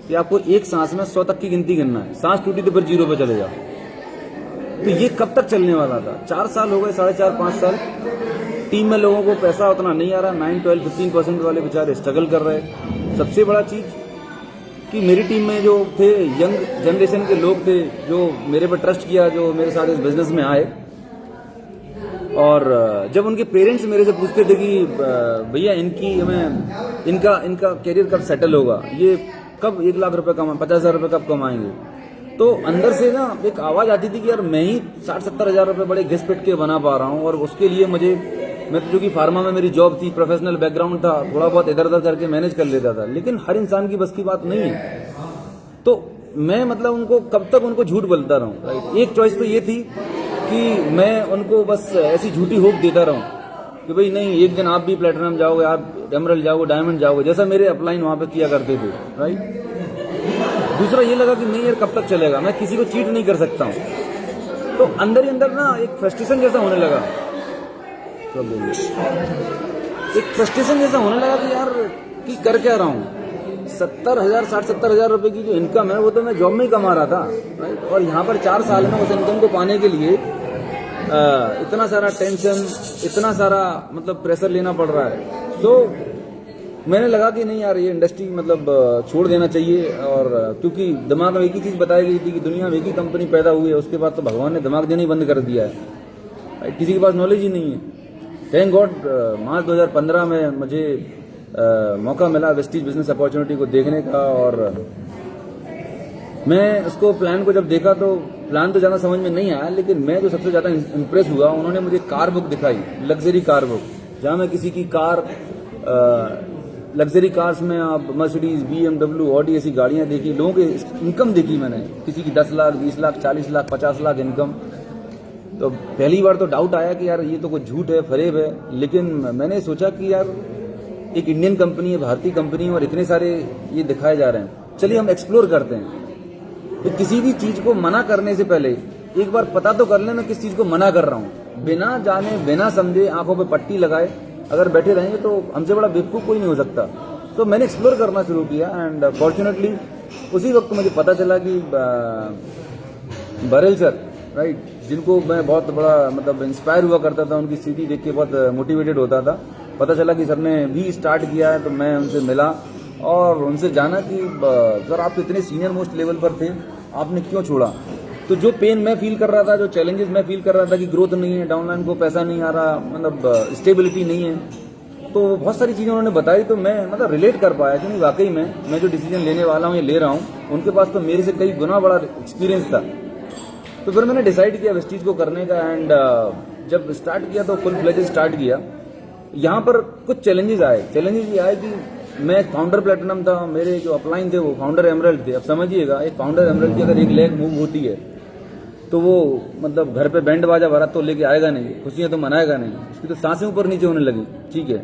कि आपको एक सांस में 100 तक की गिनती करना है। सांस टूटी तो फिर 0 पे चले जाओ। तो ये कब तक चलने वाला था? 4 साल हो गए, 4.5 5 साल। टीम में लोगों को पैसा उतना नहीं आ रहा, 9, 12, 15% वाले बेचारे स्ट्रगल कर रहे हैं। सबसे बड़ा चीज कि मेरी टीम में जो थे यंग जनरेशन के लोग थे, जो मेरे पर ट्रस्ट किया, जो मेरे साथ इस बिजनेस में आए, और जब उनके पेरेंट्स मेरे से पूछते थे कि भैया इनका करियर कब सेटल होगा, ये कब 1 लाख रुपए कमा, 50,000 रुपए कब कमाएंगे, तो अंदर से ना एक आवाज आती थी कि यार मैं ही 60-70 हजार रुपए बड़े घिस पिट के बना पा रहा हूँ, और उसके लिए मैं तो चूंकि फार्मा में मेरी जॉब थी, प्रोफेशनल बैकग्राउंड था, थोड़ा बहुत इधर उधर करके मैनेज कर लेता था, लेकिन हर इंसान की बस की बात नहीं है। तो मैं मतलब उनको कब तक उनको झूठ बोलता रहूं, राइट? एक चॉइस तो ये थी कि मैं उनको बस ऐसी झूठी होप देता रहूं कि भाई नहीं, एक दिन आप भी प्लेटिनम जाओगे, आप एमरल्ड जाओगे, डायमंड जाओगे, जैसा मेरे अपलाइन वहां पे किया करते थे, राइट? दूसरा ये लगा कि नहीं यार कब तक चलेगा, मैं किसी को चीट नहीं कर सकता हूं। तो अंदर ही अंदर ना एक फ्रस्ट्रेशन जैसा होने लगा, एक फ्रस्ट्रेशन जैसा होने लगा कि यार कि कर क्या रहा हूं। 60-70 हजार रुपए की जो इनकम है वो तो मैं जॉब में ही कमा रहा था, राइट? और यहाँ पर 4 साल में उस इनकम को पाने के लिए इतना सारा टेंशन, इतना सारा मतलब प्रेशर लेना पड़ रहा है। तो मैंने लगा कि नहीं यार ये इंडस्ट्री मतलब छोड़ देना चाहिए। और क्योंकि दिमाग में एक ही चीज बताई गई थी कि दुनिया में एक ही कंपनी पैदा हुई है, उसके बाद तो भगवान ने दिमाग देना ही बंद कर दिया है, किसी के पास नॉलेज ही नहीं है। थैंक गॉड मार्च 2015 में मुझे मौका मिला वेस्टीज बिजनेस अपॉर्चुनिटी को देखने का, और मैं उसको प्लान को जब देखा तो प्लान तो ज़्यादा समझ में नहीं आया, लेकिन मैं जो सबसे ज़्यादा इम्प्रेस हुआ, उन्होंने मुझे कार बुक दिखाई, लग्जरी कार बुक, जहाँ मैं किसी की कार लग्जरी कार्स में आप मर्सिडीज, BMW, ऑडी ऐसी गाड़ियाँ देखी, लोगों की इनकम देखी मैंने, किसी की 10 लाख, 20 लाख, 40 लाख, 50 लाख इनकम। तो पहली बार तो डाउट आया कि यार ये तो कुछ झूठ है, फरेब है, लेकिन मैंने सोचा कि यार एक इंडियन कंपनी है, भारतीय कंपनी है, और इतने सारे ये दिखाए जा रहे हैं, चलिए हम एक्सप्लोर करते हैं। तो किसी भी चीज को मना करने से पहले एक बार पता तो कर ले मैं किस चीज को मना कर रहा हूँ। बिना जाने बिना समझे आंखों पे पट्टी लगाए अगर बैठे रहेंगे तो हमसे बड़ा बेवकूफ कोई नहीं हो सकता। तो मैंने एक्सप्लोर करना शुरू किया, एंड फॉर्चुनेटली उसी वक्त मुझे पता चला कि बरेल सर, राइट, जिनको मैं बहुत बड़ा मतलब इंस्पायर हुआ करता था, उनकी सीढ़ी देख के बहुत मोटिवेटेड होता था, पता चला कि सर ने भी स्टार्ट किया है। तो मैं उनसे मिला और उनसे जाना कि सर आप इतने सीनियर मोस्ट लेवल पर थे, आपने क्यों छोड़ा। तो जो पेन मैं फील कर रहा था, जो चैलेंजेस मैं फील कर रहा था कि ग्रोथ नहीं है, डाउनलाइन को पैसा नहीं आ रहा, मतलब स्टेबिलिटी नहीं है, तो बहुत सारी चीज़ें उन्होंने बताई। तो मैं मतलब रिलेट कर पाया कि नहीं वाकई में मैं जो डिसीजन लेने वाला हूँ ये ले रहा हूँ, उनके पास तो मेरे से कई गुना बड़ा एक्सपीरियंस था। तो फिर मैंने डिसाइड किया वेस्टीज को करने का, एंड जब स्टार्ट किया तो फुल फ्लेज स्टार्ट किया। यहाँ पर कुछ चैलेंजेस आए। चैलेंजेस ये आए कि मैं फाउंडर प्लेटिनम था, मेरे जो अपलाइन थे वो फाउंडर एमरल्ड थे। अब समझिएगा, एक फाउंडर एमरल्ड की अगर एक लेग मूव होती है तो वो मतलब घर पे बैंड बाजा बारात तो लेके आएगा नहीं, खुशियां तो मनाएगा नहीं, उसकी तो सांसें ऊपर नीचे होने लगी। ठीक है,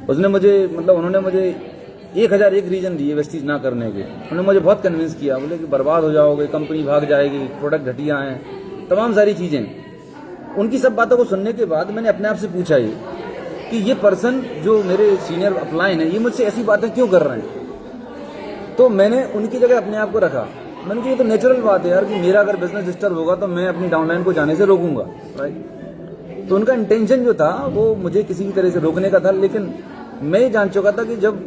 उन्होंने मुझे 1001 रीजन दिए वेस्टीज ना करने के। उन्होंने मुझे बहुत कन्विंस किया, बोले कि बर्बाद हो जाओगे, कंपनी भाग जाएगी, प्रोडक्ट घटिया हैं, तमाम सारी चीजें। उनकी सब बातों को सुनने के बाद मैंने अपने आप से पूछा ये कि ये पर्सन जो मेरे सीनियर अपलाइन है, ये मुझसे ऐसी बातें क्यों कर रहे हैं। तो मैंने उनकी जगह अपने आप को रखा मैंने कहा ये तो नेचुरल बात है यार कि मेरा अगर बिजनेस डिस्टर्ब होगा तो मैं अपनी डाउनलाइन को जाने से रोकूंगा, राइट। तो उनका इंटेंशन जो था वो मुझे किसी भी तरह से रोकने का था, लेकिन मैं ये जान चुका था कि जब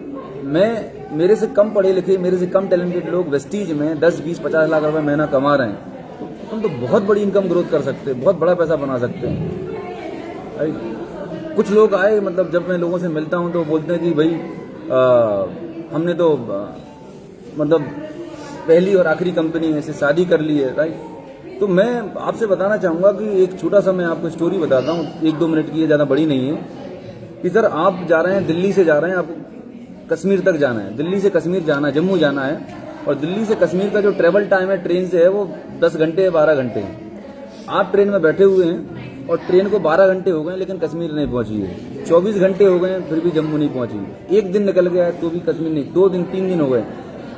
मेरे से कम पढ़े लिखे, मेरे से कम टैलेंटेड लोग वेस्टीज में 10, 20, 50 लाख रुपए महीना कमा रहे हैं, तो तुम तो बहुत बड़ी इनकम ग्रोथ कर सकते हैं, बहुत बड़ा पैसा बना सकते हैं, राइट। कुछ लोग आए, मतलब जब मैं लोगों से मिलता हूं तो बोलते हैं कि भाई हमने तो मतलब पहली और आखिरी कंपनी में से शादी कर ली है, राइट। तो मैं आपसे बताना चाहूंगा कि एक छोटा सा मैं आपको स्टोरी बताता हूँ, 1-2 मिनट की है, ज़्यादा बड़ी नहीं है। कि सर आप जा रहे हैं, दिल्ली से जा रहे हैं, आपको कश्मीर तक जाना है, दिल्ली से कश्मीर जाना है, जम्मू जाना है, और दिल्ली से कश्मीर का जो ट्रेवल टाइम है ट्रेन से है वो 10 घंटे 12 घंटे है। आप ट्रेन में बैठे हुए हैं और ट्रेन को 12 घंटे हो गए लेकिन कश्मीर नहीं पहुंची है, 24 घंटे हो गए फिर भी जम्मू नहीं पहुंची है, 1 दिन निकल गया है तो भी कश्मीर नहीं, 2 दिन 3 दिन हो गए।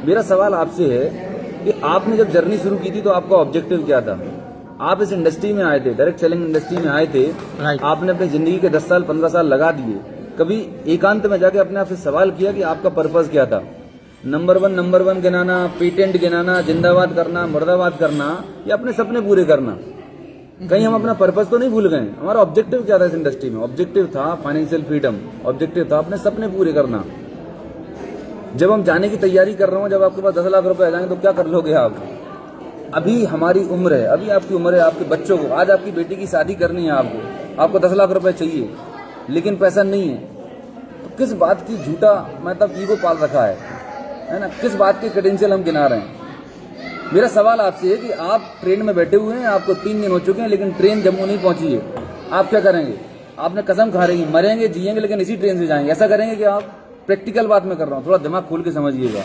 मेरा सवाल आपसे है कि आपने जब जर्नी शुरू की थी तो आपका ऑब्जेक्टिव क्या था? आप इस इंडस्ट्री में आए थे, डायरेक्ट सेलिंग इंडस्ट्री में आए थे, आपने अपनी जिंदगी के 10 साल 15 साल लगा दिए, कभी एकांत में जाके अपने आप से सवाल किया कि आपका पर्पस क्या था? नंबर वन गिनाना, पेटेंट गिनाना, जिंदाबाद करना, मुर्दाबाद करना, या अपने सपने पूरे करना? कहीं हम अपना पर्पस तो नहीं भूल गए? हमारा ऑब्जेक्टिव क्या था इस इंडस्ट्री में? ऑब्जेक्टिव था फाइनेंशियल फ्रीडम, ऑब्जेक्टिव था अपने सपने पूरे करना। जब हम जाने की तैयारी कर रहे हो, जब आपके पास 10 लाख रुपए आ जाएंगे तो क्या कर लोगे आप? अभी हमारी उम्र है, अभी आपकी उम्र है, आपके बच्चों को, आज आपकी बेटी की शादी करनी है, आपको 10 लाख रुपए चाहिए लेकिन पैसा नहीं है, तो किस बात की झूठा मतलब ईगो पाल रखा है ना? किस बात के क्रेडेंशियल हम गिना रहे हैं? मेरा सवाल आपसे है कि आप ट्रेन में बैठे हुए हैं, आपको 3 दिन हो चुके हैं लेकिन ट्रेन जम्मू नहीं पहुंची है, आप क्या करेंगे? आपने कसम खा रही है मरेंगे जिएंगे लेकिन इसी ट्रेन से जाएंगे, ऐसा करेंगे कि आप? प्रैक्टिकल बात मैं कर रहा हूँ, थोड़ा दिमाग खोल के समझिएगा।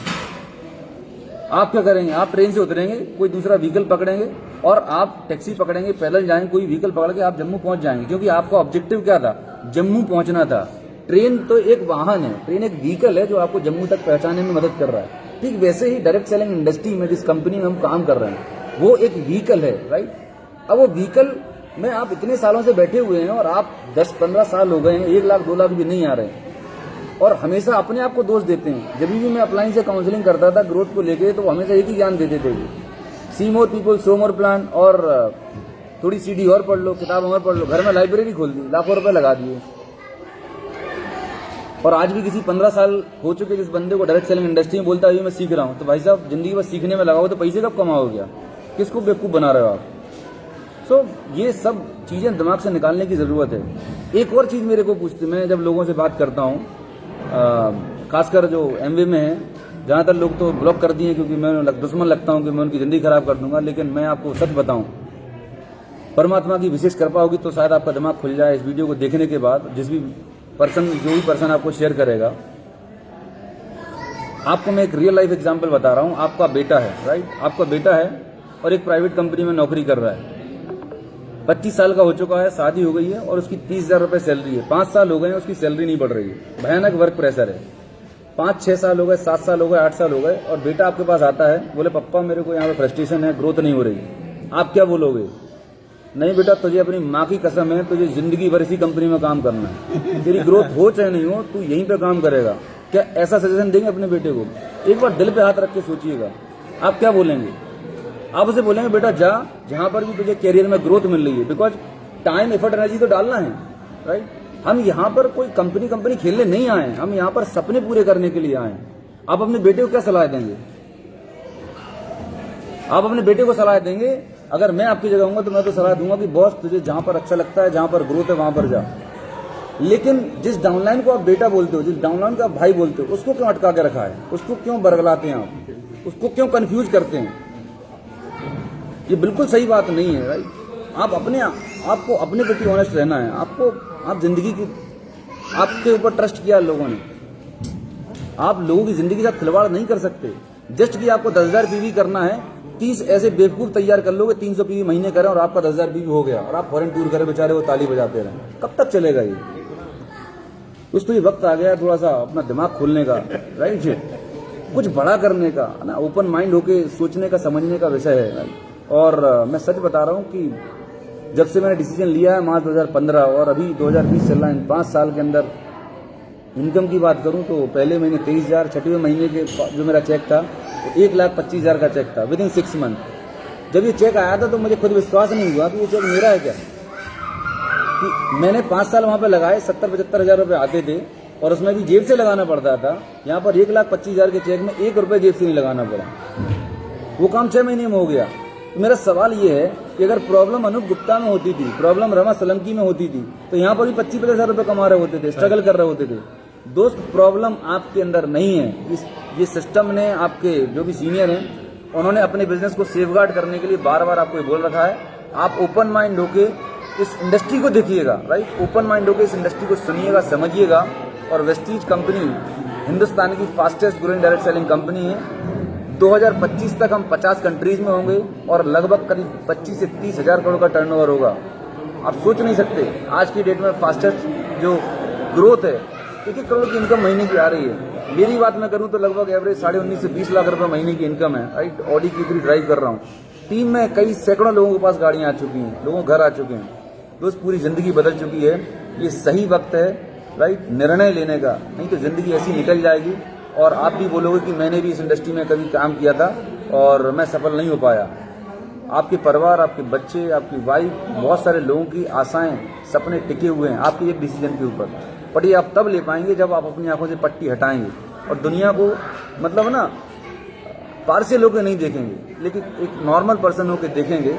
आप क्या करेंगे? आप ट्रेन से उतरेंगे, कोई दूसरा व्हीकल पकड़ेंगे और आप टैक्सी पकड़ेंगे, पैदल जाएंगे, कोई व्हीकल पकड़ के आप जम्मू पहुंच जाएंगे, क्योंकि आपका ऑब्जेक्टिव क्या था? जम्मू पहुंचना था। ट्रेन तो एक वाहन है, ट्रेन एक व्हीकल है जो आपको जम्मू तक पहुंचाने में मदद कर रहा है। ठीक वैसे ही डायरेक्ट सेलिंग इंडस्ट्री में जिस कंपनी में हम काम कर रहे हैं वो एक व्हीकल है, राइट। अब वो व्हीकल में आप इतने सालों से बैठे हुए हैं और आप 10-15 साल हो गए हैं, 1 लाख 2 लाख भी नहीं आ रहे हैं, और हमेशा अपने आप को दोष देते हैं। जब भी मैं अपलाइन से काउंसलिंग करता था ग्रोथ को लेके तो हमेशा एक ही ज्ञान देते थे, see more people show more plan, और थोड़ी सीडी और पढ़ लो, किताब और पढ़ लो। घर में लाइब्रेरी खोल दी, लाखों रुपए लगा दिए। और आज भी किसी 15 साल हो चुके जिस बंदे को डायरेक्ट सेलिंग इंडस्ट्री में बोलता है मैं सीख रहा हूं, तो भाई साहब जिंदगी बस सीखने में लगाओ तो पैसे कब कमाओगे? किसको बेवकूफ बना रहे हो आप? सो ये सब चीजें दिमाग से निकालने की जरूरत है। एक और चीज मेरे को पूछते, मैं जब लोगों से बात करता हूँ, खासकर जो एमवे में है, ज़्यादातर लोग तो ब्लॉक कर दिए क्योंकि मैं दुश्मन लगता हूं कि मैं उनकी जिंदगी खराब कर दूंगा। लेकिन मैं आपको सच बताऊं, परमात्मा की विशेष कृपा होगी तो शायद आपका दिमाग खुल जाए इस वीडियो को देखने के बाद। जो भी पर्सन आपको शेयर करेगा, आपको मैं एक रियल लाइफ एग्जांपल बता रहा हूं। आपका बेटा है, राइट, आपका बेटा है और एक प्राइवेट कंपनी में नौकरी कर रहा है, 25 साल का हो चुका है, शादी हो गई है और उसकी 30,000 रुपए सैलरी है। 5 साल हो गए हैं, उसकी सैलरी नहीं बढ़ रही है, भयानक वर्क प्रेशर है। 5-6 साल हो गए, 7 साल हो गए, 8 साल हो गए, और बेटा आपके पास आता है, बोले पप्पा मेरे को यहाँ पे फ्रस्ट्रेशन है, ग्रोथ नहीं हो रही। आप क्या बोलोगे? नहीं बेटा, तुझे अपनी माँ की कसम है, तुझे जिंदगी भर इसी कंपनी में काम करना है, तेरी ग्रोथ हो चाहे नहीं हो, तू यहीं पे काम करेगा। क्या ऐसा सजेशन देंगे अपने बेटे को? एक बार दिल पे हाथ रख के सोचिएगा, आप क्या बोलेंगे? आप उसे बोलेंगे बेटा जा, जहां पर भी तुझे कैरियर में ग्रोथ मिल रही है, बिकॉज टाइम एफर्ट एनर्जी तो डालना है, राइट। हम यहाँ पर कोई कंपनी खेलने नहीं आए, हम यहाँ पर सपने पूरे करने के लिए आए। आप अपने बेटे को क्या सलाह देंगे? आप अपने बेटे को सलाह देंगे? अगर मैं आपकी जगह हूंगा तो मैं तो सलाह दूंगा कि बॉस तुझे जहां पर अच्छा लगता है, जहां पर ग्रोथ है वहां पर जा। लेकिन जिस डाउनलाइन को आप बेटा बोलते हो, जिस डाउनलाइन को आप भाई बोलते हो, उसको क्यों अटका के रखा है? उसको क्यों बरगलाते हैं आप? उसको क्यों कंफ्यूज करते हैं? ये बिल्कुल सही बात नहीं है, राइट। आपको अपने प्रति ऑनेस्ट रहना है। आप जिंदगी की, आपके ऊपर ट्रस्ट किया लोगों ने, आप लोगों की जिंदगी के साथ खिलवाड़ नहीं कर सकते। जस्ट कि आपको 10,000 पीवी करना है, 30 ऐसे बेवकूफ तैयार कर लोगे, 300 पीवी महीने करें और आपका 10,000 पीवी हो गया, और आप फॉरेन टूर करें, बेचारे वो ताली बजाते रहें। कब तक चलेगा ये? तो ये वक्त आ गया थोड़ा सा अपना दिमाग खोलने का, राइट, कुछ बड़ा करने का ना, ओपन माइंड होके सोचने का, समझने का विषय है, राइट। और मैं सच बता रहा हूं कि जब से मैंने डिसीजन लिया है मार्च 2015 और अभी 2020 चल रहा है, इन 5 साल के अंदर इनकम की बात करूं तो पहले महीने 23,000, छठवें महीने के जो मेरा चेक था 1,25,000 का चेक था विद इन 6 मंथ। जब ये चेक आया था तो मुझे खुद विश्वास नहीं हुआ कि ये चेक मेरा है क्या, कि मैंने 5 साल वहां पे लगाए, 70-75 हजार रुपए आते थे और उसमें भी जेब से लगाना पड़ता था। यहाँ पर 1,25,000 के चेक में 1 रुपए जेब से नहीं लगाना पड़ा, वो काम 6 महीने में हो गया। तो मेरा सवाल ये है कि अगर प्रॉब्लम अनूप गुप्ता में होती थी, प्रॉब्लम रमा सोलंकी में होती थी, तो यहाँ पर भी 25-50 हजार रुपए कमा रहे होते थे, स्ट्रगल कर रहे होते थे। दोस्त, प्रॉब्लम आपके अंदर नहीं है। ये सिस्टम ने, आपके जो भी सीनियर हैं, उन्होंने अपने बिजनेस को सेफगार्ड करने के लिए बार बार आपको ये बोल रखा है। आप ओपन माइंड होके इस इंडस्ट्री को देखिएगा, राइट, ओपन माइंड होके इस इंडस्ट्री को सुनिएगा, समझिएगा। और वेस्टीज कंपनी हिंदुस्तान की fastest growing direct selling company है। 2025 तक हम 50 कंट्रीज में होंगे और लगभग करीब 25 से 30 हजार करोड़ का टर्नओवर होगा। आप सोच नहीं सकते आज की डेट में फास्टेस्ट जो ग्रोथ है, 1-1 करोड़ की इनकम महीने की आ रही है। मेरी बात मैं करूं तो लगभग एवरेज 19.5 से 20 लाख रुपए महीने की इनकम है, राइट। ऑडी Q3 ड्राइव कर रहा हूं। टीम में कई सैकड़ों लोगों के पास गाड़ियां आ चुकी हैं, लोगों घर आ चुके हैं। दोस्त, पूरी जिंदगी बदल चुकी है। ये सही वक्त है, राइट, निर्णय लेने का, नहीं तो जिंदगी ऐसी निकल जाएगी और आप भी बोलोगे कि मैंने भी इस इंडस्ट्री में कभी काम किया था और मैं सफल नहीं हो पाया। आपके परिवार, आपके बच्चे, आपकी वाइफ, बहुत सारे लोगों की आशाएं, सपने टिके हुए हैं आपके एक डिसीजन के ऊपर। बट ये आप तब ले पाएंगे जब आप अपनी आंखों से पट्टी हटाएंगे और दुनिया को, मतलब ना, पार्शियल होकर नहीं देखेंगे, लेकिन एक नॉर्मल पर्सन होकर देखेंगे।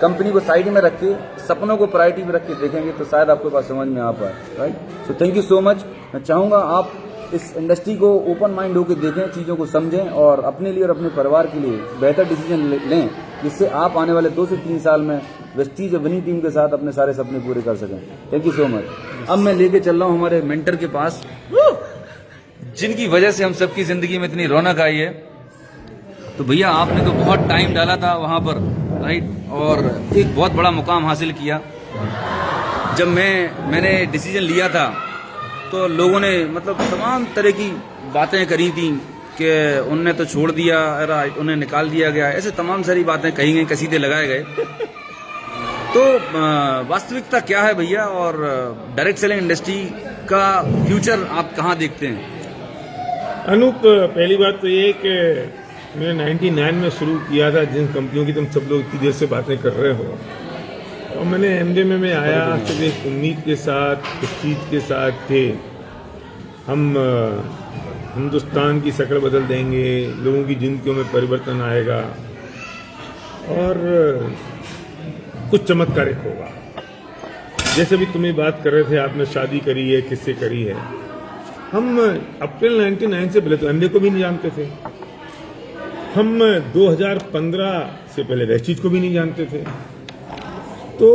कंपनी को साइड में रख के, सपनों को प्रायोरिटी में रख के देखेंगे तो शायद आपके पास समझ में आ पाए, right. So thank you so much. मैं चाहूँगा आप इस इंडस्ट्री को ओपन माइंड होकर देखें, चीज़ों को समझें और अपने लिए और अपने परिवार के लिए बेहतर डिसीजन लें, जिससे आप आने वाले 2 से 3 साल में वेस्टीज विनिंग टीम के साथ अपने सारे सपने पूरे कर सकें। Thank you so much. अब मैं लेके चल रहा हूँ हमारे मेंटर के पास, जिनकी वजह से हम सबकी जिंदगी में इतनी रौनक आई है। तो भैया, आपने तो बहुत टाइम डाला था वहाँ पर, राइट, और एक बहुत बड़ा मुकाम हासिल किया। जब मैंने डिसीजन लिया था तो लोगों ने, मतलब, तमाम तरह की बातें करी थी कि उनने तो छोड़ दिया, उन्हें निकाल दिया गया, ऐसे तमाम सारी बातें कही गई, कसीदे लगाए गए। तो वास्तविकता क्या है भैया, और डायरेक्ट सेलिंग इंडस्ट्री का फ्यूचर आप कहाँ देखते हैं?
अनूप, पहली बात तो ये कि मैंने 99 में शुरू किया था, जिन कंपनियों की तुम सब लोग इतनी देर से बातें कर रहे हो, और मैंने एमडीएमए में आया सिर्फ एक उम्मीद के साथ, इस चीज़ के साथ कि हम हिंदुस्तान की शक्ल बदल देंगे, लोगों की जिंदगियों में परिवर्तन आएगा और कुछ चमत्कारिक होगा। जैसे भी तुम्हें बात कर रहे थे, आपने शादी करी है, किससे करी है। हम अप्रैल 99 से पहले तो एमडीए को भी नहीं जानते थे। हम 2015 से पहले वेस्टीज को भी नहीं जानते थे। तो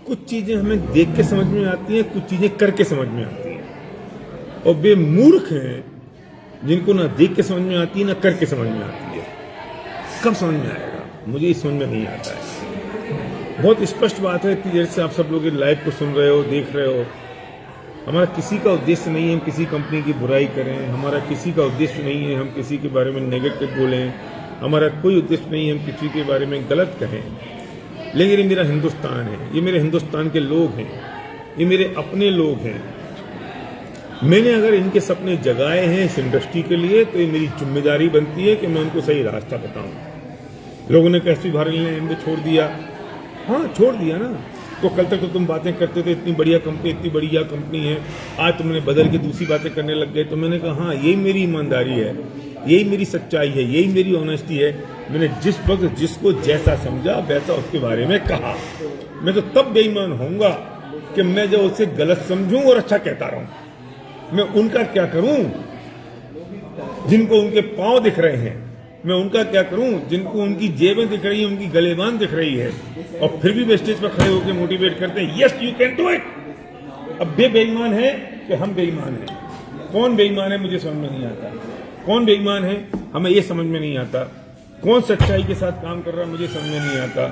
कुछ चीजें हमें देख के समझ में आती हैं, कुछ चीजें करके समझ में आती हैं, और वे मूर्ख हैं जिनको ना देख के समझ में आती है, ना करके समझ में आती है। कब समझ में आएगा, मुझे इस समझ में नहीं आता है। बहुत स्पष्ट बात है, इतनी देर से आप सब लोग लाइव को सुन रहे हो, देख रहे हो। हमारा किसी का उद्देश्य नहीं है हम किसी कंपनी की बुराई करें, हमारा किसी का उद्देश्य नहीं है हम किसी के बारे में नेगेटिव बोलें, हमारा कोई उद्देश्य नहीं है हम किसी के बारे में गलत कहें। लेकिन ये मेरा हिंदुस्तान है, ये मेरे हिंदुस्तान के लोग हैं, ये मेरे अपने लोग हैं। मैंने अगर इनके सपने जगाए हैं इस इंडस्ट्री के लिए, तो ये मेरी जिम्मेदारी बनती है कि मैं उनको सही रास्ता बताऊं। लोगों ने कैसी भारी ने छोड़ दिया, हाँ छोड़ दिया ना। तो कल तक तो तुम बातें करते थे इतनी बढ़िया कंपनी है, आज तुमने बदल के दूसरी बातें करने लग गए। तो मैंने कहा हाँ, यही मेरी ईमानदारी है, यही मेरी सच्चाई है, यही मेरी ऑनेस्टी है। मैंने जिस वक्त जिसको जैसा समझा वैसा उसके बारे में कहा। मैं तो तब बेईमान होऊंगा कि मैं जब उसे गलत समझूं और अच्छा कहता रहूं। मैं उनका क्या करूं जिनको उनके पांव दिख रहे हैं, मैं उनका क्या करूं जिनको उनकी जेबें दिख रही हैं, उनकी गलेबान दिख रही है, और फिर भी वे स्टेज पर खड़े होकर मोटिवेट करते हैं, yes you can do it. अब वे बेईमान है कि हम बेईमान हैं? कौन बेईमान है मुझे समझ में नहीं आता। कौन बेईमान है हमें ये समझ में नहीं आता। कौन सच्चाई के साथ काम कर रहा है मुझे समझ में नहीं आता।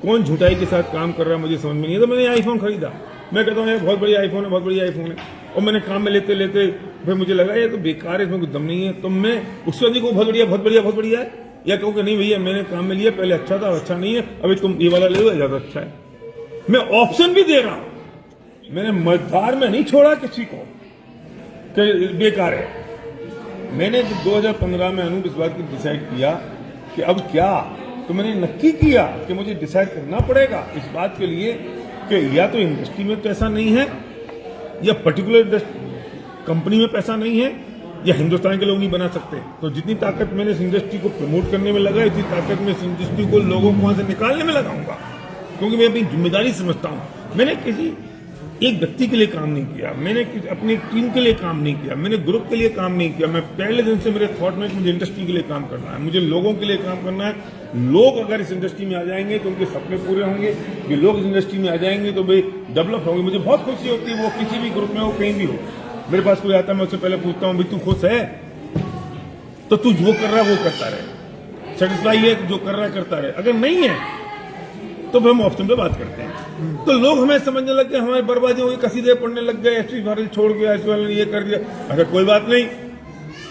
कौन झूठाई के साथ काम कर रहा है मुझे समझ में नहीं आता। मैंने आईफोन खरीदा, मैं कहता हूँ बहुत बढ़िया आईफोन है, बहुत बढ़िया आईफोन है, और मैंने काम में लेते लेते फिर मुझे लगा ये तो बेकार है, इसमें कुछ दम नहीं है। तो मैं उससे अधिक बहुत बढ़िया बहुत बढ़िया बहुत बढ़िया है, या कहूँ कि नहीं भैया मैंने काम में लिया, पहले अच्छा था, अच्छा नहीं है, अभी तुम ये वाला ले लो, ज्यादा अच्छा है। मैं ऑप्शन भी दे रहा हूं, मैंने मझधार में नहीं छोड़ा किसी को कि बेकार है। मैंने जब 2015 में अनूप इस बात की डिसाइड किया कि अब क्या, तो मैंने नक्की किया कि मुझे डिसाइड करना पड़ेगा इस बात के लिए कि या तो इंडस्ट्री में पैसा नहीं है, या पर्टिकुलर कंपनी में पैसा नहीं है, या हिंदुस्तान के लोग नहीं बना सकते। तो जितनी ताकत मैंने इस इंडस्ट्री को प्रमोट करने में लगा, इतनी ताकत मैं इस इंडस्ट्री को लोगों को वहां से निकालने में लगाऊंगा, क्योंकि मैं अपनी जिम्मेदारी समझता हूं। मैंने किसी एक व्यक्ति के लिए काम नहीं किया, मैंने अपनी टीम के लिए काम नहीं किया, मैंने ग्रुप के लिए काम नहीं किया। मैं पहले दिन से मेरे थॉट में मुझे इंडस्ट्री के लिए काम करना है, मुझे लोगों के लिए काम करना है। लोग अगर इस इंडस्ट्री में आ जाएंगे तो उनके सपने पूरे होंगे, कि लोग इस इंडस्ट्री में आ जाएंगे तो भाई डेवलप होंगे। मुझे बहुत खुशी होती है, वो किसी भी ग्रुप में हो, कहीं भी हो, मेरे पास कोई आता है, मैं उससे पहले पूछता हूँ भाई तू खुश है, तो तू जो कर रहा है वो करता रहे, सेटिस्फाई है जो कर रहा है करता रहे। अगर नहीं है तो फिर हम ऑप्शन पे बात करते हैं। तो लोग हमें समझने लग गए, हमारी बर्बादी हो गई, कसीदे पढ़ने लग गए, एसपी भारत छोड़ गया, एसपी वाले ने ये कर दिया। अगर कोई बात नहीं,